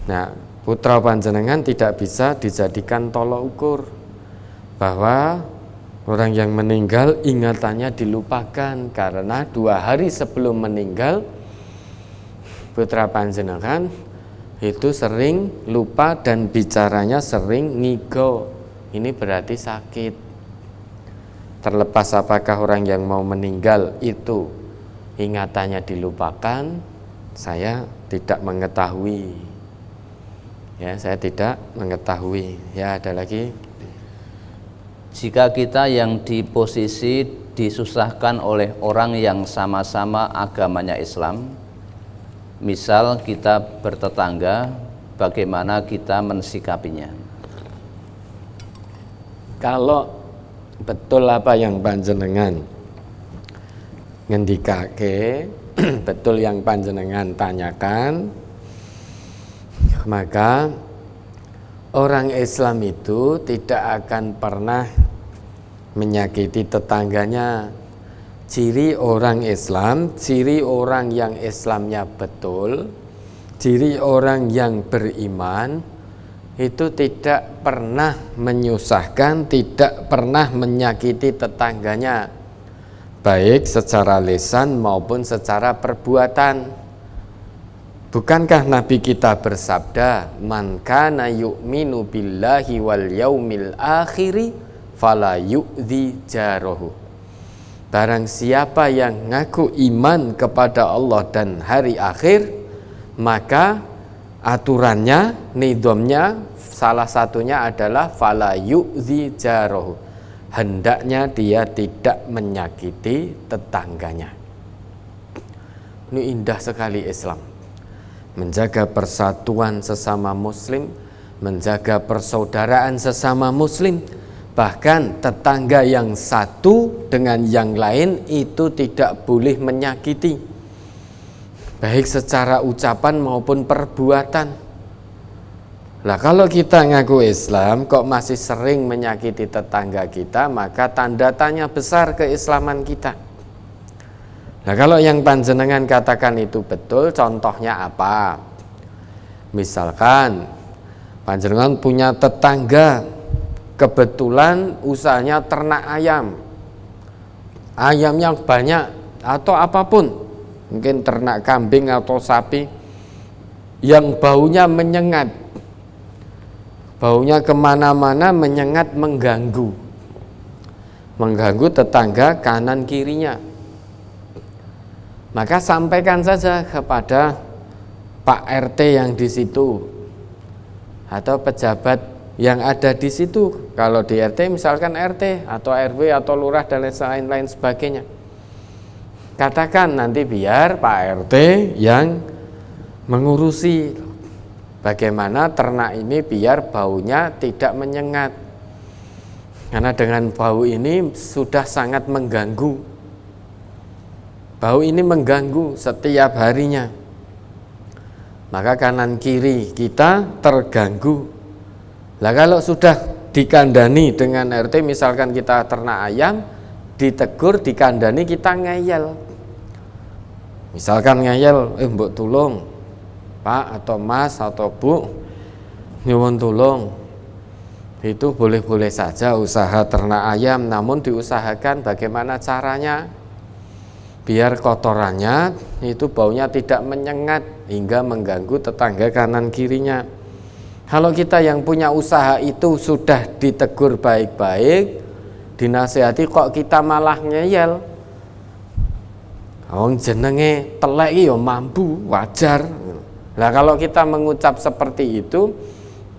Speaker 1: Nah, putra panjenengan tidak bisa dijadikan tolok ukur bahwa orang yang meninggal ingatannya dilupakan, karena 2 hari sebelum meninggal putra panjenengan itu sering lupa dan bicaranya sering ngigau. Ini berarti sakit. Terlepas apakah orang yang mau meninggal itu ingatannya dilupakan, saya tidak mengetahui. Ya, saya tidak mengetahui. Ya, ada lagi.
Speaker 2: Jika kita yang di posisi disusahkan oleh orang yang sama-sama agamanya Islam, misal kita bertetangga, bagaimana kita mensikapinya?
Speaker 1: Kalau betul apa yang panjenengan ngendikake, betul yang panjenengan tanyakan, maka orang Islam itu tidak akan pernah menyakiti tetangganya. Ciri orang Islam, ciri orang yang Islamnya betul, ciri orang yang beriman itu tidak pernah menyusahkan, tidak pernah menyakiti tetangganya, baik secara lisan maupun secara perbuatan. Bukankah Nabi kita bersabda, man kana yu'minu billahi wal yaumil akhiri fala yu'dhi jarahu. Barang siapa yang ngaku iman kepada Allah dan hari akhir, maka aturannya, nidhamnya salah satunya adalah fala yu'dhi jarahu. Hendaknya dia tidak menyakiti tetangganya. Ini indah sekali Islam. Menjaga persatuan sesama muslim, menjaga persaudaraan sesama muslim, bahkan tetangga yang satu dengan yang lain itu tidak boleh menyakiti, baik secara ucapan maupun perbuatan. Lah kalau kita ngaku Islam kok masih sering menyakiti tetangga kita, maka tanda tanya besar keislaman kita. Nah kalau yang panjenengan katakan itu betul, contohnya apa? Misalkan panjenengan punya tetangga kebetulan usahanya ternak ayam, ayamnya banyak atau apapun, mungkin ternak kambing atau sapi yang baunya menyengat, baunya kemana-mana menyengat, mengganggu tetangga kanan kirinya. Maka sampaikan saja kepada Pak RT yang di situ atau pejabat yang ada di situ. Kalau di RT misalkan RT atau RW atau lurah dan lain-lain sebagainya. Katakan nanti biar Pak RT yang mengurusi bagaimana ternak ini biar baunya tidak menyengat. Karena dengan bau ini sudah sangat mengganggu. Bau ini mengganggu setiap harinya. Maka kanan kiri kita terganggu. Lah kalau sudah dikandani dengan RT, misalkan kita ternak ayam, ditegur, dikandani, kita ngeyel. Misalkan ngeyel, mbok tulung Pak atau Mas atau Bu, nyuwun tulung. Itu boleh-boleh saja usaha ternak ayam, namun diusahakan bagaimana caranya biar kotorannya itu baunya tidak menyengat hingga mengganggu tetangga kanan kirinya. Kalau kita yang punya usaha itu sudah ditegur baik-baik, dinasihati, kok kita malah ngeyel, wong jenenge telek iki ya mampu, wajar. Nah kalau kita mengucap seperti itu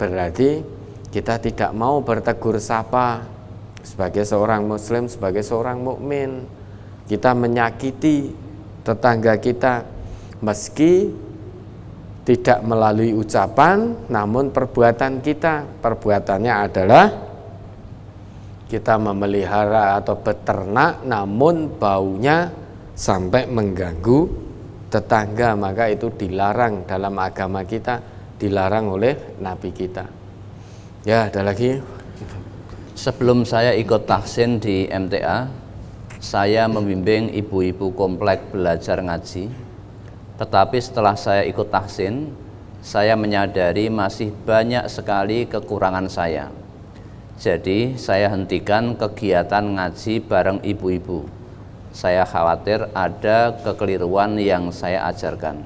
Speaker 1: berarti kita tidak mau bertegur sapa sebagai seorang muslim, sebagai seorang mukmin. Kita menyakiti tetangga kita meski tidak melalui ucapan, namun perbuatan kita. Perbuatannya adalah kita memelihara atau beternak, namun baunya sampai mengganggu tetangga, maka itu dilarang dalam agama kita, dilarang oleh Nabi kita. Ya, ada lagi.
Speaker 2: Sebelum saya ikut tahsin di MTA, saya membimbing ibu-ibu komplek belajar ngaji. Tetapi setelah saya ikut tahsin, saya menyadari masih banyak sekali kekurangan saya. Jadi saya hentikan kegiatan ngaji bareng ibu-ibu. Saya khawatir ada kekeliruan yang saya ajarkan.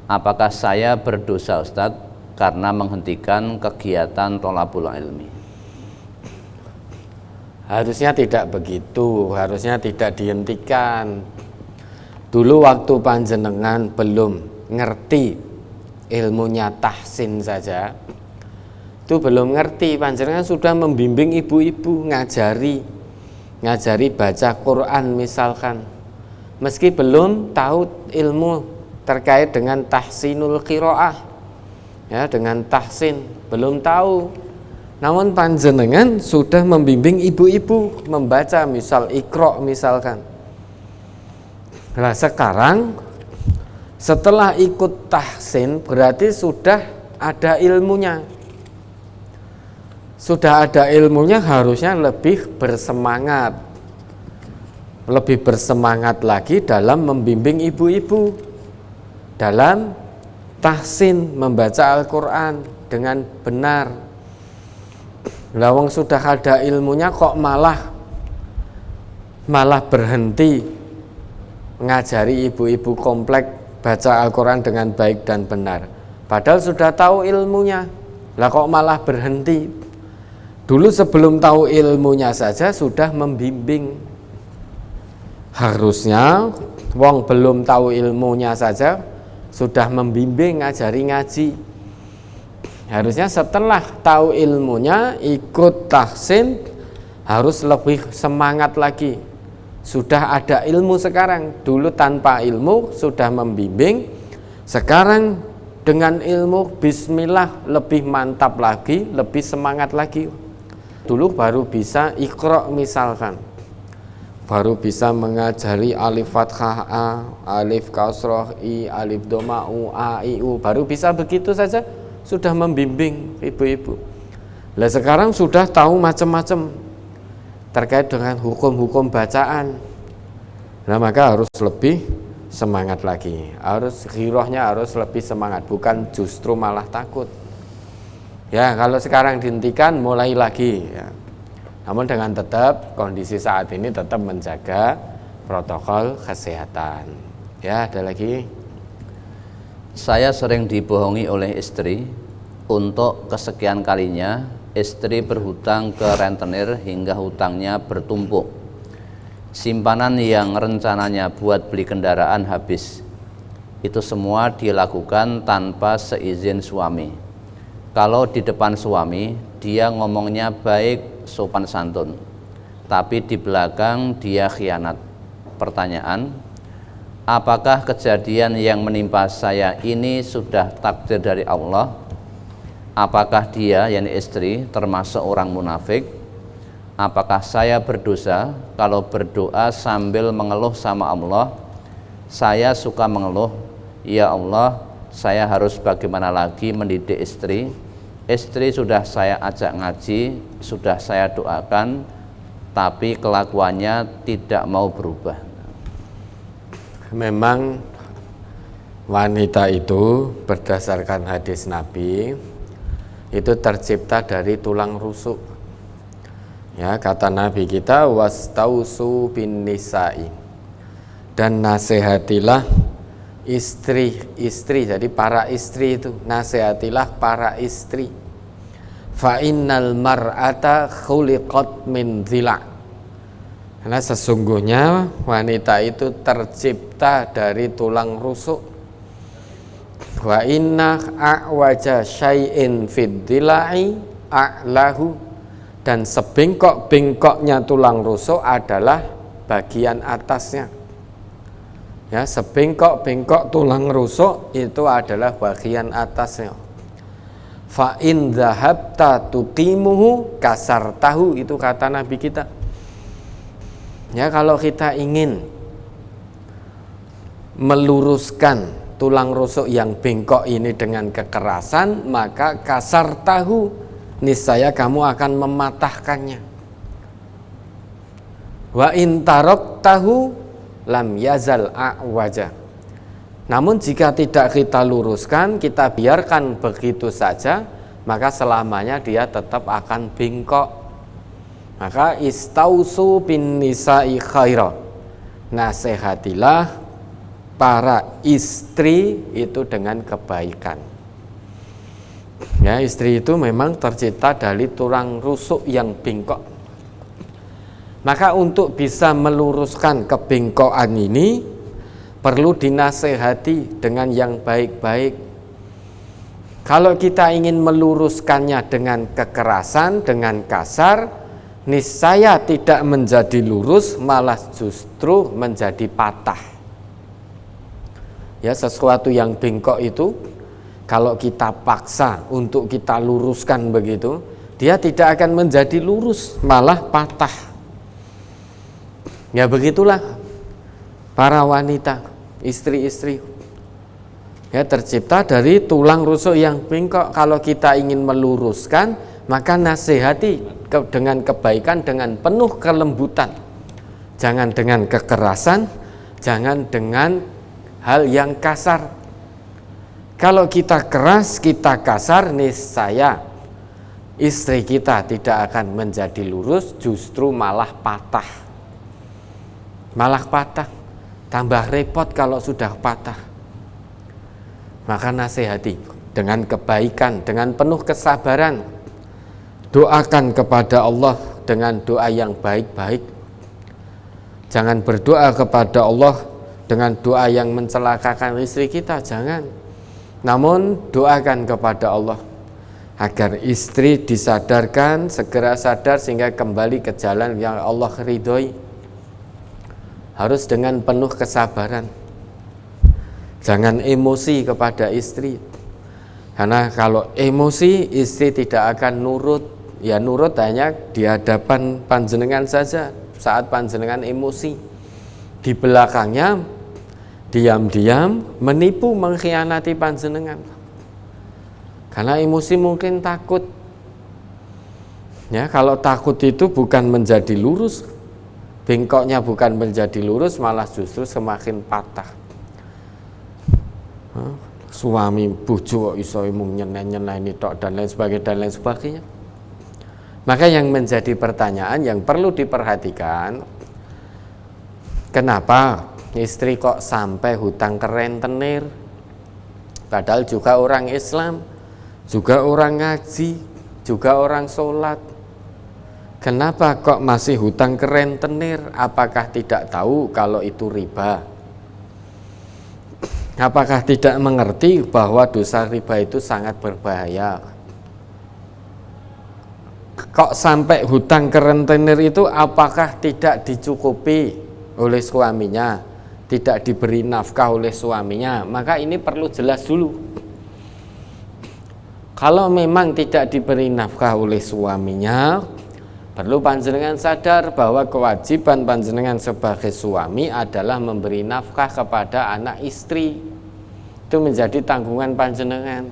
Speaker 2: Apakah saya berdosa, Ustadz, karena menghentikan kegiatan tholabul ilmi?
Speaker 1: Harusnya tidak begitu, harusnya tidak dihentikan. Dulu waktu panjenengan belum ngerti ilmunya tahsin saja, itu belum ngerti, panjenengan sudah membimbing ibu-ibu, ngajari baca Quran misalkan, meski belum tahu ilmu terkait dengan tahsinul qiraah, ya, dengan tahsin belum tahu. Namun panjenengan sudah membimbing ibu-ibu membaca, misal Iqra misalkan. Nah sekarang setelah ikut tahsin berarti sudah ada ilmunya. Sudah ada ilmunya, harusnya lebih bersemangat. Lebih bersemangat lagi dalam membimbing ibu-ibu dalam tahsin membaca Al-Quran dengan benar. Lawang sudah ada ilmunya kok malah berhenti mengajari ibu-ibu komplek baca Al-Quran dengan baik dan benar. Padahal sudah tahu ilmunya, lah kok malah berhenti. Dulu sebelum tahu ilmunya saja sudah membimbing. Harusnya wong belum tahu ilmunya saja sudah membimbing, ngajari ngaji. Harusnya setelah tahu ilmunya ikut tahsin harus lebih semangat lagi. Sudah ada ilmu sekarang, dulu tanpa ilmu sudah membimbing, sekarang dengan ilmu bismillah lebih mantap lagi, lebih semangat lagi. Dulu baru bisa iqra misalkan, baru bisa mengajari alif fathah a, alif kasroh i, alif doma u, a, i, u, baru bisa begitu saja sudah membimbing ibu-ibu. Lah sekarang sudah tahu macam-macam terkait dengan hukum-hukum bacaan. Nah maka harus lebih semangat lagi, harus ghirohnya harus lebih semangat, bukan justru malah takut. Ya kalau sekarang dihentikan mulai lagi ya. Namun dengan tetap kondisi saat ini tetap menjaga protokol kesehatan. Ya ada lagi.
Speaker 2: Saya sering dibohongi oleh istri. Untuk kesekian kalinya istri berhutang ke rentenir hingga hutangnya bertumpuk. Simpanan yang rencananya buat beli kendaraan habis. Itu semua dilakukan tanpa seizin suami. Kalau di depan suami dia ngomongnya baik, sopan santun, tapi di belakang dia khianat. Pertanyaan, apakah kejadian yang menimpa saya ini sudah takdir dari Allah? Apakah dia, yakni istri, termasuk orang munafik? Apakah saya berdosa kalau berdoa sambil mengeluh sama Allah? Saya suka mengeluh, ya Allah, saya harus bagaimana lagi mendidik istri? Istri sudah saya ajak ngaji, sudah saya doakan, tapi kelakuannya tidak mau berubah.
Speaker 1: Memang wanita itu berdasarkan hadis Nabi itu tercipta dari tulang rusuk. Ya, kata Nabi kita wastausu bin nisa'i, dan nasihatilah istri-istri. Jadi para istri itu nasihatilah para istri. Fa innal mar'ata khuliqat min dhila', karena sesungguhnya wanita itu tercipta dari tulang rusuk. Wa inna a'waja syai'in fid dhila'i a'lahu, dan sebengkok-bengkoknya tulang rusuk adalah bagian atasnya. Ya, sebengkok-bengkok tulang rusuk itu adalah bagian atasnya. Fa in dhahabta tuqimuhu kasartahu, itu kata Nabi kita. Ya, kalau kita ingin meluruskan tulang rusuk yang bengkok ini dengan kekerasan, maka kasartahu, niscaya kamu akan mematahkannya. Wa in taraktahu lam yazal a'waja. Namun jika tidak kita luruskan, kita biarkan begitu saja, maka selamanya dia tetap akan bengkok. Maka istausu bin nisa'i khaira, nasihatilah para istri itu dengan kebaikan. Ya, istri itu memang tercipta dari tulang rusuk yang bengkok. Maka untuk bisa meluruskan kebengkokan ini perlu dinasehati dengan yang baik-baik. Kalau kita ingin meluruskannya dengan kekerasan, dengan kasar, niscaya tidak menjadi lurus, malah justru menjadi patah. Ya, sesuatu yang bengkok itu kalau kita paksa untuk kita luruskan begitu, dia tidak akan menjadi lurus, malah patah. Ya begitulah para wanita, istri-istri. Ya, tercipta dari tulang rusuk yang bengkok. Kalau kita ingin meluruskan, maka nasihati dengan kebaikan, dengan penuh kelembutan. Jangan dengan kekerasan, jangan dengan hal yang kasar. Kalau kita keras, kita kasar, niscaya istri kita tidak akan menjadi lurus, justru malah patah. Malah patah, tambah repot kalau sudah patah. Maka nasihati dengan kebaikan, dengan penuh kesabaran. Doakan kepada Allah dengan doa yang baik-baik. Jangan berdoa kepada Allah dengan doa yang mencelakakan istri kita, jangan. Namun doakan kepada Allah agar istri disadarkan, segera sadar sehingga kembali ke jalan yang Allah ridhoi. Harus dengan penuh kesabaran. Jangan emosi kepada istri. Karena kalau emosi istri tidak akan nurut, ya nurut hanya di hadapan panjenengan saja saat panjenengan emosi. Di belakangnya diam-diam menipu, mengkhianati panjenengan. Karena emosi mungkin takut. Ya, kalau takut itu bukan menjadi lurus, bengkoknya bukan menjadi lurus, malah justru semakin patah. Suami bojo iso mung nyeneni tok dan lain sebagainya. Maka yang menjadi pertanyaan yang perlu diperhatikan, kenapa istri kok sampai hutang ke rentenir? Padahal juga orang Islam, juga orang ngaji, juga orang sholat. Kenapa kok masih hutang ke rentenir? Apakah tidak tahu kalau itu riba? Apakah tidak mengerti bahwa dosa riba itu sangat berbahaya? Kok sampai hutang ke rentenir itu apakah tidak dicukupi oleh suaminya, tidak diberi nafkah oleh suaminya? Maka ini perlu jelas dulu. Kalau memang tidak diberi nafkah oleh suaminya, perlu panjenengan sadar bahwa kewajiban panjenengan sebagai suami adalah memberi nafkah kepada anak istri. Itu menjadi tanggungan panjenengan.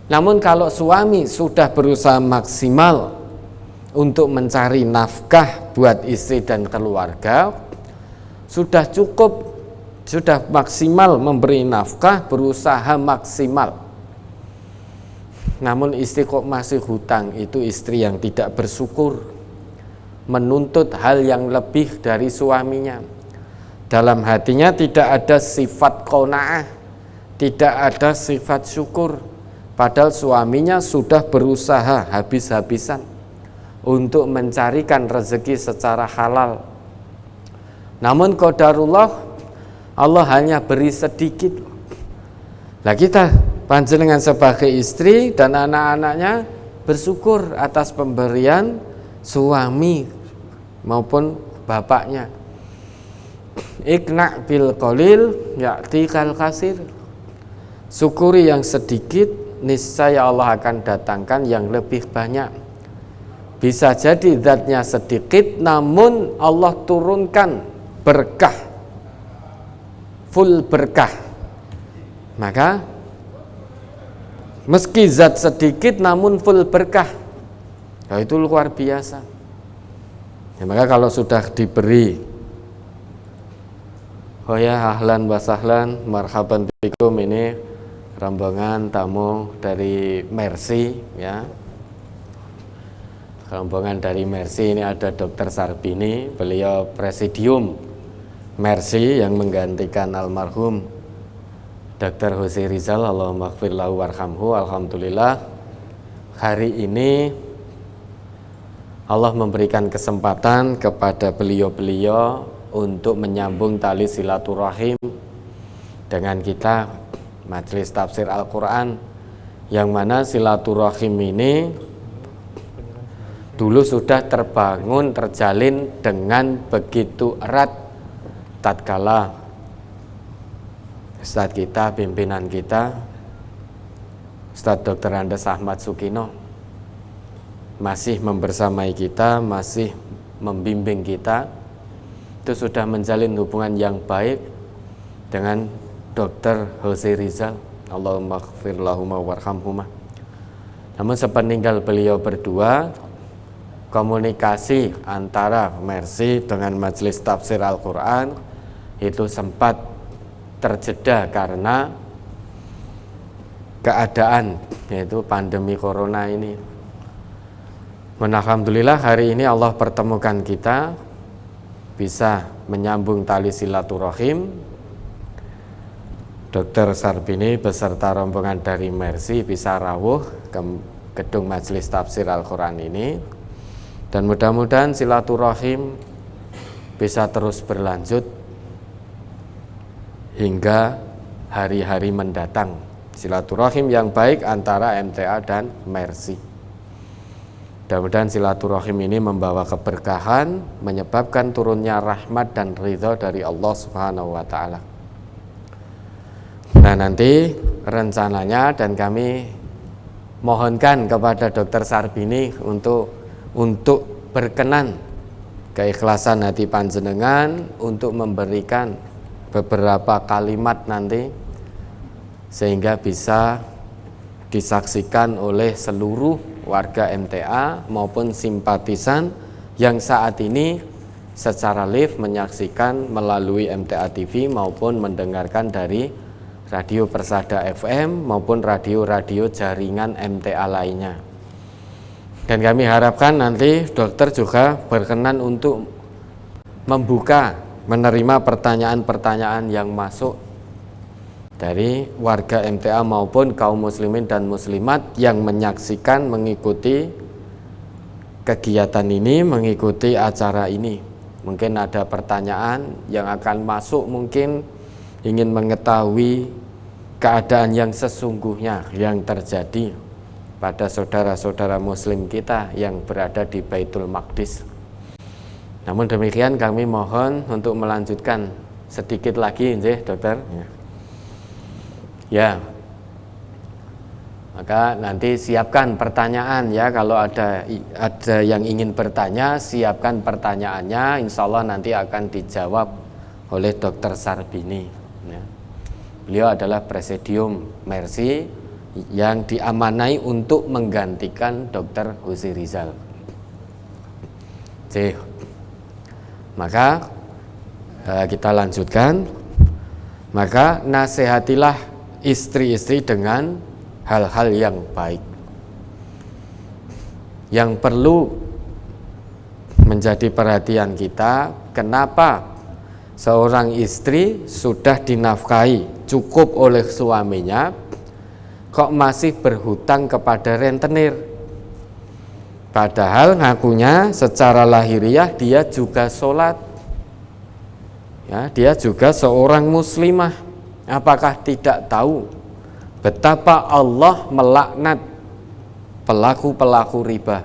Speaker 1: Namun kalau suami sudah berusaha maksimal untuk mencari nafkah buat istri dan keluarga, sudah cukup, sudah maksimal memberi nafkah, berusaha maksimal. Namun istri kok masih hutang, itu istri yang tidak bersyukur, menuntut hal yang lebih dari suaminya. Dalam hatinya tidak ada sifat qanaah, tidak ada sifat syukur, padahal suaminya sudah berusaha habis-habisan untuk mencarikan rezeki secara halal. Namun qadarullah, Allah hanya beri sedikit. Nah kita panjenengan sebagai istri dan anak-anaknya bersyukur atas pemberian suami maupun bapaknya. Ikna bil qalil ya'tikal kasir. Syukuri yang sedikit, niscaya Allah akan datangkan yang lebih banyak. Bisa jadi zatnya sedikit, namun Allah turunkan berkah, full berkah. Maka meski zat sedikit namun full berkah, nah, itu luar biasa. Ya, maka kalau sudah diberi, oh ya ahlan wa sahlan, marhaban bikum, ini rombongan tamu dari Mercy, ya. Rombongan dari Mercy ini ada Dr. Sarbini, beliau presidium Mercy yang menggantikan almarhum Dr. Hose Rizal, Allahumma ighfir lahu warhamhu. Alhamdulillah hari ini Allah memberikan kesempatan kepada beliau-beliau untuk menyambung tali silaturahim dengan kita Majelis Tafsir Al-Quran, yang mana silaturahim ini dulu sudah terbangun, terjalin dengan begitu erat tatkala Ustadz kita, pimpinan kita, Ustadz Dr. Andes Ahmad Sukino masih membersamai kita, masih membimbing kita. Itu sudah menjalin hubungan yang baik dengan Dr. Hose Rizal, Allahumma ighfir lahuma warhamhuma. Namun sepeninggal beliau berdua, komunikasi antara Mercy dengan Majelis Tafsir Al-Quran itu sempat terjeda karena keadaan, yaitu pandemi corona ini. Alhamdulillah hari ini Allah pertemukan kita, bisa menyambung tali silaturahim. Dr. Sarbini beserta rombongan dari Mercy bisa rawuh ke gedung Majelis Tafsir Al-Quran ini, dan mudah-mudahan silaturahim bisa terus berlanjut hingga hari-hari mendatang. Silaturahim yang baik antara MTA dan Mercy. Mudah-mudahan silaturahim ini membawa keberkahan, menyebabkan turunnya rahmat dan ridha dari Allah Subhanahu wa Ta'ala. Nah, nanti rencananya dan kami mohonkan kepada Dr. Sarbini untuk berkenan keikhlasan hati panjenengan untuk memberikan beberapa kalimat nanti sehingga bisa disaksikan oleh seluruh warga MTA maupun simpatisan yang saat ini secara live menyaksikan melalui MTA TV maupun mendengarkan dari Radio Persada FM maupun radio-radio jaringan MTA lainnya. Dan kami harapkan nanti dokter juga berkenan untuk menerima pertanyaan-pertanyaan yang masuk dari warga MTA maupun kaum muslimin dan muslimat yang menyaksikan, mengikuti kegiatan ini, mengikuti acara ini. Mungkin ada pertanyaan yang akan masuk, mungkin ingin mengetahui keadaan yang sesungguhnya yang terjadi pada saudara-saudara muslim kita yang berada di Baitul Maqdis. Namun demikian kami mohon untuk melanjutkan sedikit lagi, dokter. Ya, maka nanti siapkan pertanyaan ya, kalau ada yang ingin bertanya, siapkan pertanyaannya, insya Allah nanti akan dijawab oleh Dr. Sarbini ya. Beliau adalah Presidium Mercy yang diamanai untuk menggantikan Dr. Husi Rizal. Maka kita lanjutkan. Maka nasihatilah istri-istri dengan hal-hal yang baik. Yang perlu menjadi perhatian kita, kenapa seorang istri sudah dinafkahi cukup oleh suaminya kok masih berhutang kepada rentenir, padahal ngakunya secara lahiriah dia juga sholat ya, dia juga seorang muslimah. Apakah tidak tahu betapa Allah melaknat pelaku-pelaku riba?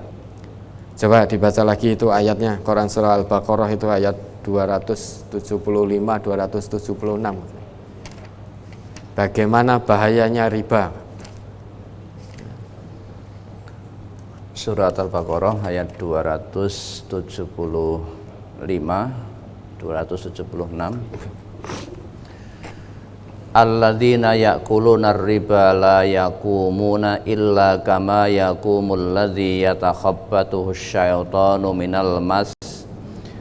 Speaker 1: Coba dibaca lagi itu ayatnya, Quran surah Al-Baqarah itu ayat 275-276. Bagaimana bahayanya riba?
Speaker 2: Surat Al-Baqarah ayat 275 276. Alladzina ya'kuluna ar-riba la yaqumuna illa kama yaqumul ladzi yatakhabbathu asyaitanu minal mas.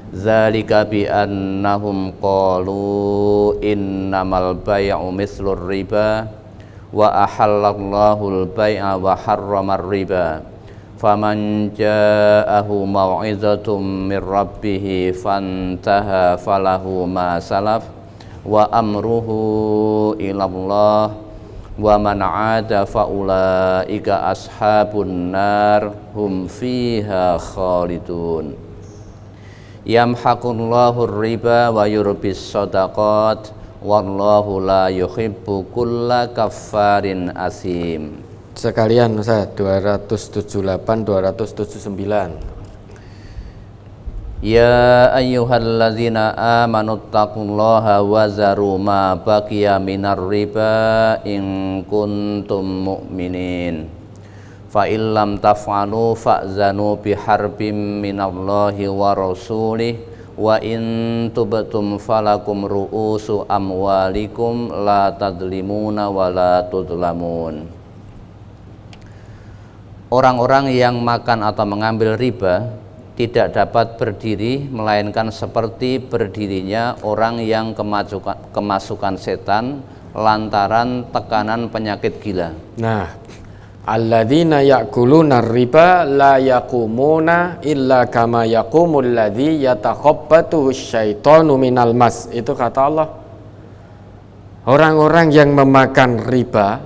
Speaker 2: Dzalika bi annahum qalu innamal bai'u mithlur riba wa ahallallahu al-bai'a wa harrama ar-riba. Faman ja'ahu mau'izatum mir rabbih fantaha falahu ma salaf wa amruhu ilallah wa man 'ada fa ulaika ashabun nar hum fiha khalidun. Yamhaqullahu ar-riba wa yurbis shadaqat wallahu la yuhibbu kulla kaffarin asim.
Speaker 1: Sekalian Ustaz, 278 279.
Speaker 2: Ya ayyuhalladzina amanu taqullaha wa zaru ma baqiya minar riba in kuntum mu'minin. Fa illam taf'alu fa'zanu biharbim minallahi wa rasulih wa in tubtum falakum ru'usu amwalikum la tadlimuna wa la tudlamun. Orang-orang yang makan atau mengambil riba tidak dapat berdiri melainkan seperti berdirinya orang yang kemasukan setan lantaran tekanan penyakit gila.
Speaker 1: Nah, alladzina ya'kuluna riba la yaqumuna illa kama yaqumul ladzi yatakhabbathu asyaitanu minal mas. Itu kata Allah. Orang-orang yang memakan riba,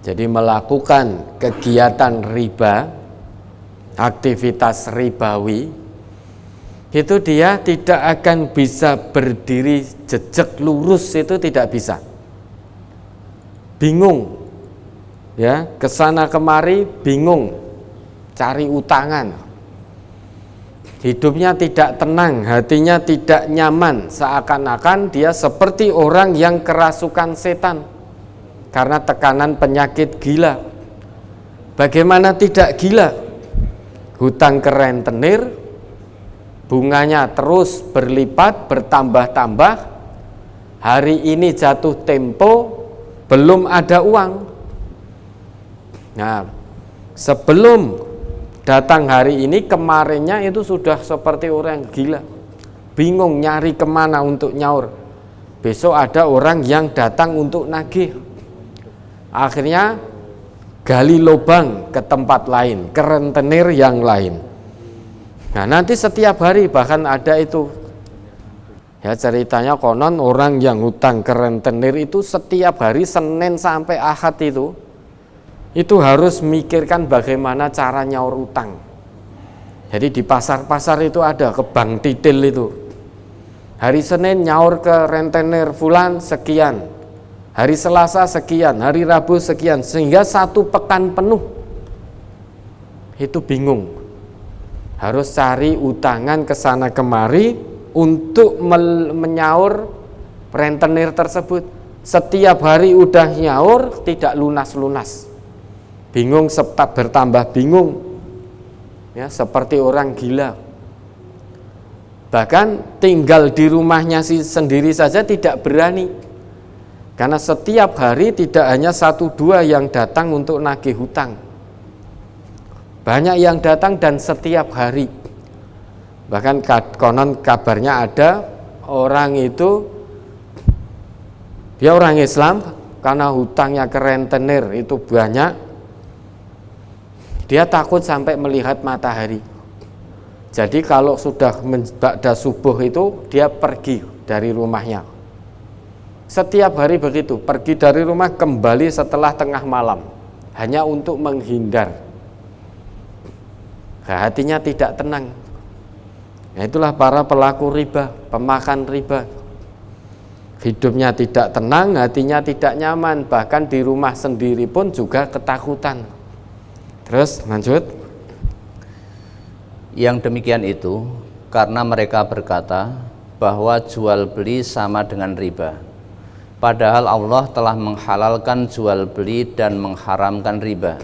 Speaker 1: jadi melakukan kegiatan riba, aktivitas ribawi, itu dia tidak akan bisa berdiri jejak lurus, itu tidak bisa. Bingung, ya, kesana kemari bingung, cari utangan. hidupnya tidak tenang, hatinya tidak nyaman, seakan-akan dia seperti orang yang kerasukan setan karena tekanan penyakit gila. Bagaimana tidak gila? Hutang ke rentenir, bunganya terus berlipat, bertambah-tambah. Hari ini jatuh tempo, belum ada uang. Nah, sebelum datang hari ini, kemarinnya itu sudah seperti orang gila, bingung nyari kemana untuk nyaur. Besok ada orang yang datang untuk nagih. Akhirnya gali lubang ke tempat lain, ke rentenir yang lain. Nah, nanti setiap hari bahkan ada itu. Ya, ceritanya konon orang yang hutang ke rentenir itu setiap hari Senin sampai Ahad itu harus mikirkan bagaimana cara nyaur utang. Jadi di pasar-pasar itu ada, ke bank titil itu. Hari Senin nyaur ke rentenir fulan sekian, hari Selasa sekian, hari Rabu sekian, sehingga 1 pekan penuh. Itu bingung. Harus cari utangan ke sana kemari untuk menyaur rentenir tersebut. Setiap hari udah nyaur tidak lunas-lunas. Bingung, bertambah bingung. Ya, seperti orang gila. Bahkan tinggal di rumahnya sendiri saja tidak berani. Karena setiap hari tidak hanya 1-2 yang datang untuk nagih hutang. Banyak yang datang dan setiap hari. Bahkan konon kabarnya ada orang itu, dia orang Islam, karena hutangnya ke rentenir itu banyak, dia takut sampai melihat matahari. Jadi kalau sudah ba'da subuh itu dia pergi dari rumahnya. Setiap hari begitu, pergi dari rumah kembali setelah tengah malam, hanya untuk menghindar. Nah, hatinya tidak tenang. Nah, itulah para pelaku riba, pemakan riba. Hidupnya tidak tenang, hatinya tidak nyaman, bahkan di rumah sendiri pun juga ketakutan. Terus lanjut.
Speaker 2: Yang demikian itu karena mereka berkata bahwa jual beli sama dengan riba. Padahal Allah telah menghalalkan jual beli dan mengharamkan riba.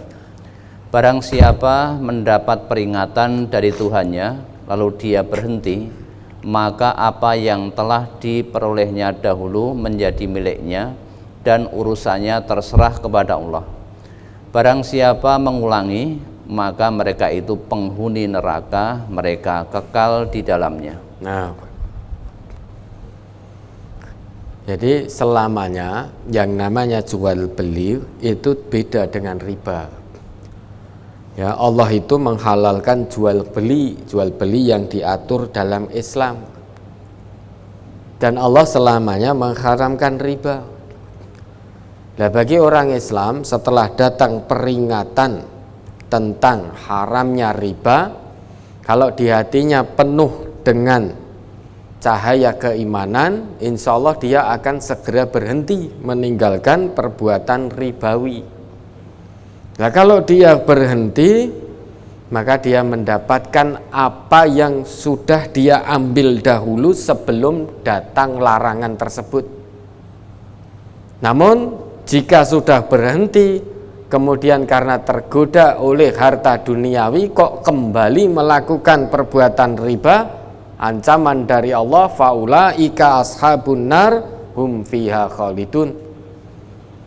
Speaker 2: Barang siapa mendapat peringatan dari Tuhannya lalu dia berhenti, maka apa yang telah diperolehnya dahulu menjadi miliknya dan urusannya terserah kepada Allah. Barang siapa mengulangi, maka mereka itu penghuni neraka, mereka kekal di dalamnya.
Speaker 1: Nah, jadi selamanya yang namanya jual beli itu beda dengan riba. Ya, Allah itu menghalalkan jual beli yang diatur dalam Islam. Dan Allah selamanya mengharamkan riba. Nah, bagi orang Islam setelah datang peringatan tentang haramnya riba, kalau di hatinya penuh dengan cahaya keimanan, insya Allah dia akan segera berhenti meninggalkan perbuatan ribawi. Nah, kalau dia berhenti, maka dia mendapatkan apa yang sudah dia ambil dahulu sebelum datang larangan tersebut. Namun jika sudah berhenti, kemudian karena tergoda oleh harta duniawi kok kembali melakukan perbuatan riba, ancaman dari Allah, faulaika ashabun nar hum fiha khalidun.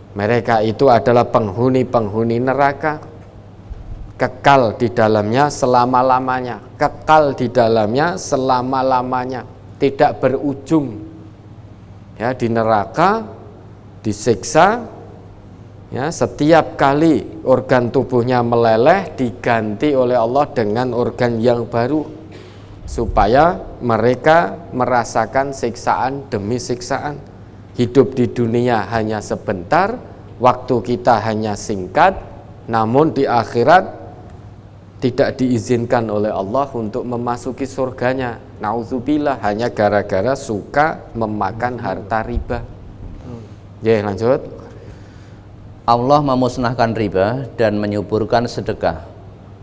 Speaker 1: Mereka itu adalah penghuni-penghuni neraka, kekal di dalamnya selama-lamanya, kekal di dalamnya selama-lamanya, tidak berujung. Ya, di neraka disiksa, ya, setiap kali organ tubuhnya meleleh diganti oleh Allah dengan organ yang baru, supaya mereka merasakan siksaan demi siksaan. Hidup di dunia hanya sebentar, waktu kita hanya singkat, namun di akhirat tidak diizinkan oleh Allah untuk memasuki surganya. Nauzubillah, hanya gara-gara suka memakan harta riba. Ya, lanjut.
Speaker 2: Allah memusnahkan riba dan menyuburkan sedekah.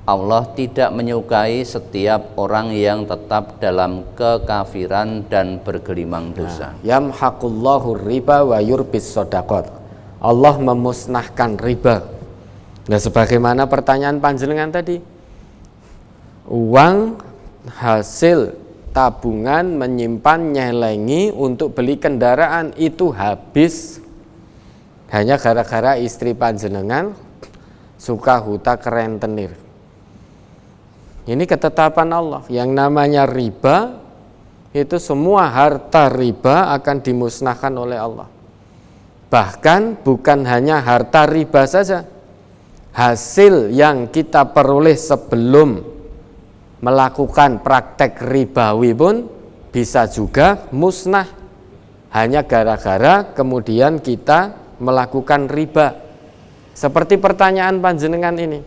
Speaker 2: Allah tidak menyukai setiap orang yang tetap dalam kekafiran dan bergelimang dosa.
Speaker 1: Yamhaqullahu riba wa yurbis shadaqat. Allah memusnahkan riba. Nah, sebagaimana pertanyaan panjenengan tadi, uang hasil tabungan menyimpan nyelengi untuk beli kendaraan itu habis hanya gara-gara istri panjenengan suka huta kerentenir. Ini ketetapan Allah. Yang namanya riba itu semua harta riba akan dimusnahkan oleh Allah. Bahkan bukan hanya harta riba saja, hasil yang kita peroleh sebelum melakukan praktek ribawi pun bisa juga musnah hanya gara-gara kemudian kita melakukan riba. Seperti pertanyaan panjenengan ini,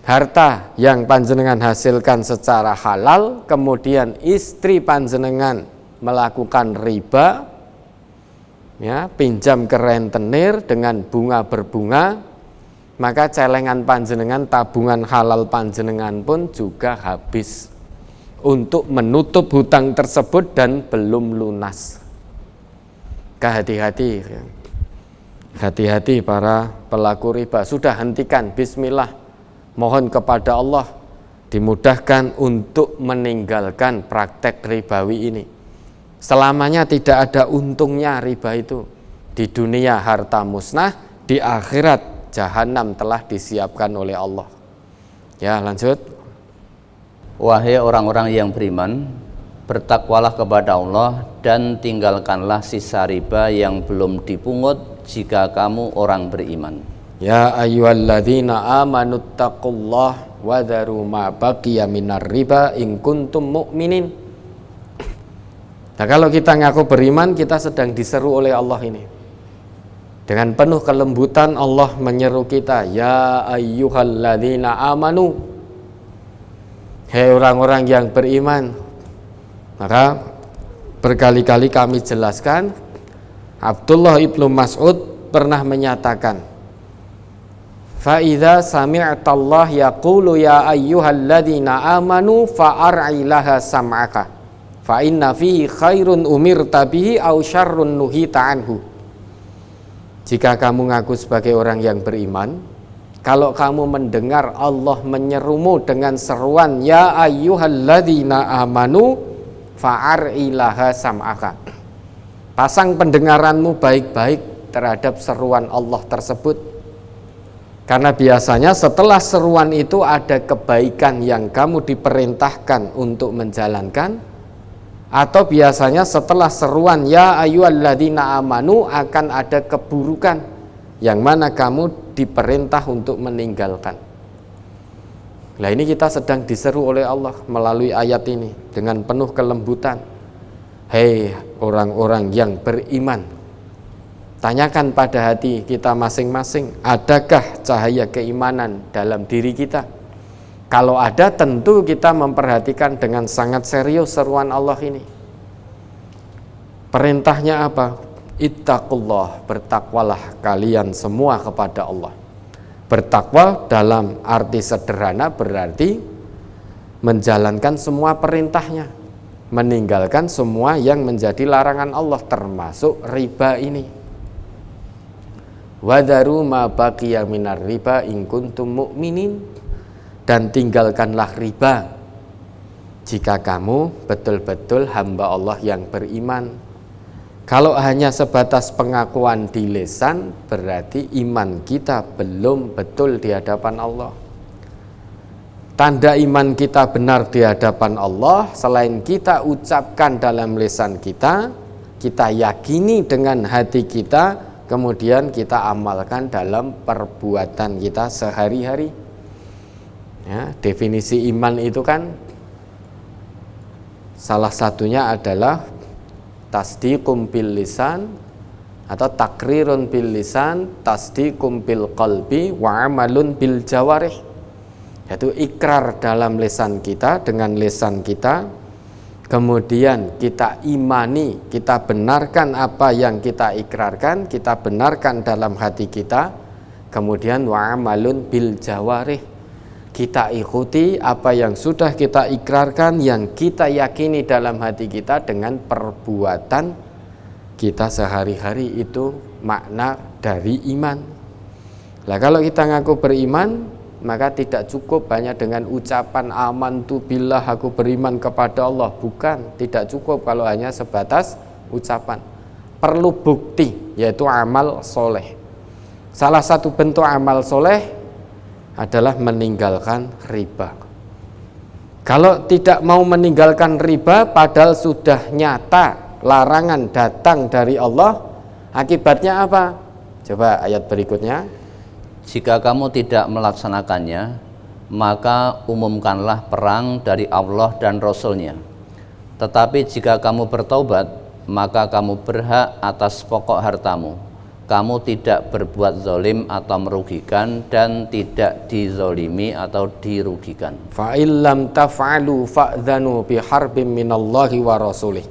Speaker 1: harta yang panjenengan hasilkan secara halal, kemudian istri panjenengan melakukan riba, ya, pinjam ke rentenir dengan bunga berbunga, maka celengan panjenengan, tabungan halal panjenengan pun juga habis untuk menutup hutang tersebut dan belum lunas. Hati-hati, hati-hati para pelaku riba. Sudah hentikan, bismillah. Mohon kepada Allah dimudahkan untuk meninggalkan praktek ribawi ini. Selamanya tidak ada untungnya riba itu. Di dunia harta musnah, di akhirat jahanam telah disiapkan oleh Allah. Ya, lanjut.
Speaker 2: Wahai orang-orang yang beriman, bertakwalah kepada Allah dan tinggalkanlah sisa riba yang belum dipungut jika kamu orang beriman.
Speaker 1: Ya ayyuhalladzina amanu taqullaha wa dharu ma baqiya minar riba in kuntum mu'minin. Nah, kalau kita ngaku beriman, kita sedang diseru oleh Allah ini. Dengan penuh kelembutan Allah menyeru kita, ya ayyuhalladzina amanu. Hei orang-orang yang beriman. Maka berkali-kali kami jelaskan, Abdullah ibnu Mas'ud pernah menyatakan, Fa'idha sami'tallah yaqulu ya ayyuhalladzina amanu fa'ar'ilaha sam'aka fa'inna fihi khairun umirta bihi au syarrun nuhita anhu. Jika kamu ngaku sebagai orang yang beriman, kalau kamu mendengar Allah menyerumu dengan seruan ya ayyuhalladzina amanu fa'ar'ilaha sam'aka, pasang pendengaranmu baik-baik terhadap seruan Allah tersebut. Karena biasanya setelah seruan itu ada kebaikan yang kamu diperintahkan untuk menjalankan, atau biasanya setelah seruan ya ayyuhalladzina amanu akan ada keburukan yang mana kamu diperintah untuk meninggalkan. Nah, ini kita sedang diseru oleh Allah melalui ayat ini dengan penuh kelembutan. Hei orang-orang yang beriman, tanyakan pada hati kita masing-masing, adakah cahaya keimanan dalam diri kita? Kalau ada, tentu kita memperhatikan dengan sangat serius seruan Allah ini. Perintahnya apa? Ittaqullah, bertakwalah kalian semua kepada Allah. Bertakwa dalam arti sederhana berarti menjalankan semua perintahnya, meninggalkan semua yang menjadi larangan Allah, termasuk riba ini. Wadharu ma baqiya minar riba in kuntum mu'minin, dan tinggalkanlah riba jika kamu betul-betul hamba Allah yang beriman. Kalau hanya sebatas pengakuan di lisan, berarti iman kita belum betul di hadapan Allah. Tanda iman kita benar di hadapan Allah, selain kita ucapkan dalam lisan kita, kita yakini dengan hati kita, kemudian kita amalkan dalam perbuatan kita sehari-hari. Ya, definisi iman itu kan salah satunya adalah tasdiqum bil lisan atau takrirun bil lisan, tasdiqum bil qalbi wa amalun bil jawarih. Yaitu ikrar dalam lisan kita, dengan lisan kita, kemudian kita imani, kita benarkan apa yang kita ikrarkan, kita benarkan dalam hati kita, kemudian wa amalun bil jawarih, kita ikuti apa yang sudah kita ikrarkan, yang kita yakini dalam hati kita dengan perbuatan kita sehari-hari. Itu makna dari iman. Nah, kalau kita ngaku beriman, maka tidak cukup hanya dengan ucapan amantu billah, aku beriman kepada Allah. Bukan, tidak cukup kalau hanya sebatas ucapan. Perlu bukti, yaitu amal soleh. Salah satu bentuk amal soleh adalah meninggalkan riba. Kalau tidak mau meninggalkan riba padahal sudah nyata larangan datang dari Allah, akibatnya apa? Coba ayat berikutnya.
Speaker 2: Jika kamu tidak melaksanakannya, maka umumkanlah perang dari Allah dan Rasul-Nya. Tetapi jika kamu bertaubat, maka kamu berhak atas pokok hartamu. Kamu tidak berbuat zalim atau merugikan dan tidak dizolimi atau dirugikan.
Speaker 1: Fa illam taf'alu fa'dhanu biharbin minallahi wa rasulih.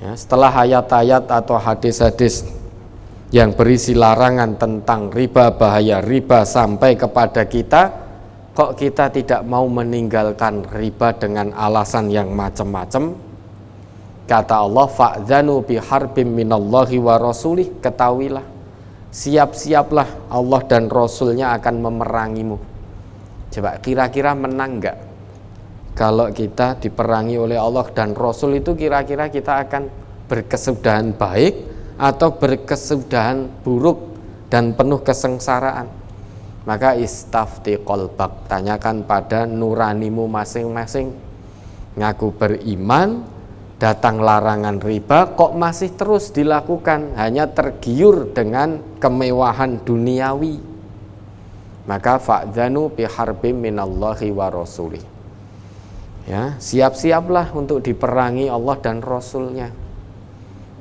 Speaker 1: Ya, setelah ayat-ayat atau hadis-hadis yang berisi larangan tentang riba, bahaya riba sampai kepada kita, kok kita tidak mau meninggalkan riba dengan alasan yang macam-macam? Kata Allah, fa'dhanu biharbin minallahi wa rasulih, ketahuilah, siap-siaplah Allah dan Rasulnya akan memerangimu. Coba kira-kira menang enggak? Kalau kita diperangi oleh Allah dan Rasul itu kira-kira kita akan berkesudahan baik atau berkesudahan buruk dan penuh kesengsaraan? Maka istafti qalbak, tanyakan pada nuranimu masing-masing. Ngaku beriman, datang larangan riba, kok masih terus dilakukan, hanya tergiur dengan kemewahan duniawi. Maka fa'dhanu biharbim minallahi wa rasulih. Ya, siap-siaplah untuk diperangi Allah dan Rasulnya.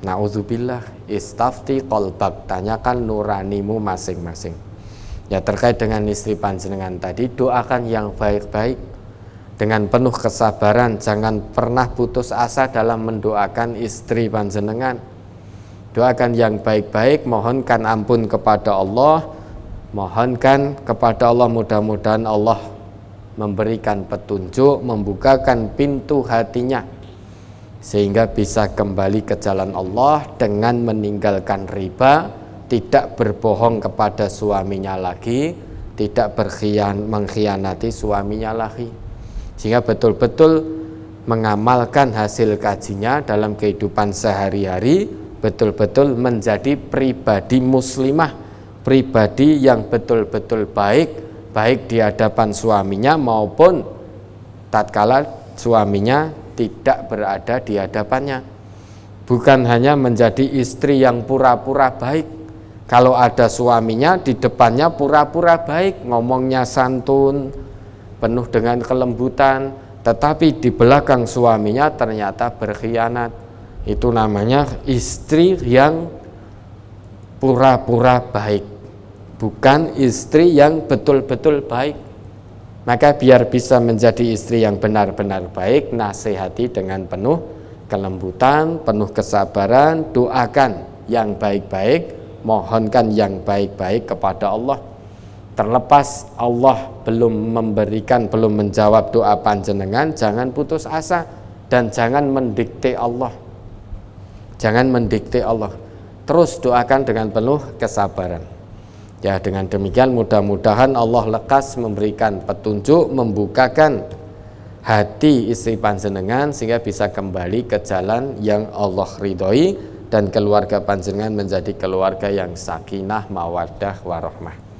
Speaker 1: Na'udzubillah, istafti qalbak, tanyakan nuranimu masing-masing. Ya, terkait dengan istri panjenengan tadi, doakan yang baik-baik dengan penuh kesabaran, jangan pernah putus asa dalam mendoakan istri panjenengan. Doakan yang baik-baik, mohonkan ampun kepada Allah, mohonkan kepada Allah, mudah-mudahan Allah memberikan petunjuk, membukakan pintu hatinya sehingga bisa kembali ke jalan Allah dengan meninggalkan riba, tidak berbohong kepada suaminya lagi, tidak mengkhianati suaminya lagi, sehingga betul-betul mengamalkan hasil kajinya dalam kehidupan sehari-hari, betul-betul menjadi pribadi muslimah, pribadi yang betul-betul baik, baik di hadapan suaminya maupun tatkala suaminya tidak berada di hadapannya. Bukan hanya menjadi istri yang pura-pura baik, kalau ada suaminya di depannya pura-pura baik, ngomongnya santun, penuh dengan kelembutan, tetapi di belakang suaminya ternyata berkhianat. Itu namanya istri yang pura-pura baik, bukan istri yang betul-betul baik. Maka biar bisa menjadi istri yang benar-benar baik, nasihati dengan penuh kelembutan, penuh kesabaran, doakan yang baik-baik, mohonkan yang baik-baik kepada Allah. Terlepas Allah belum memberikan, belum menjawab doa panjenengan, jangan putus asa dan jangan mendikte Allah. Jangan mendikte Allah. Terus doakan dengan penuh kesabaran. Ya, dengan demikian mudah-mudahan Allah lekas memberikan petunjuk, membukakan hati istri panjenengan sehingga bisa kembali ke jalan yang Allah ridhoi dan keluarga panjenengan menjadi keluarga yang sakinah, mawaddah, warahmah.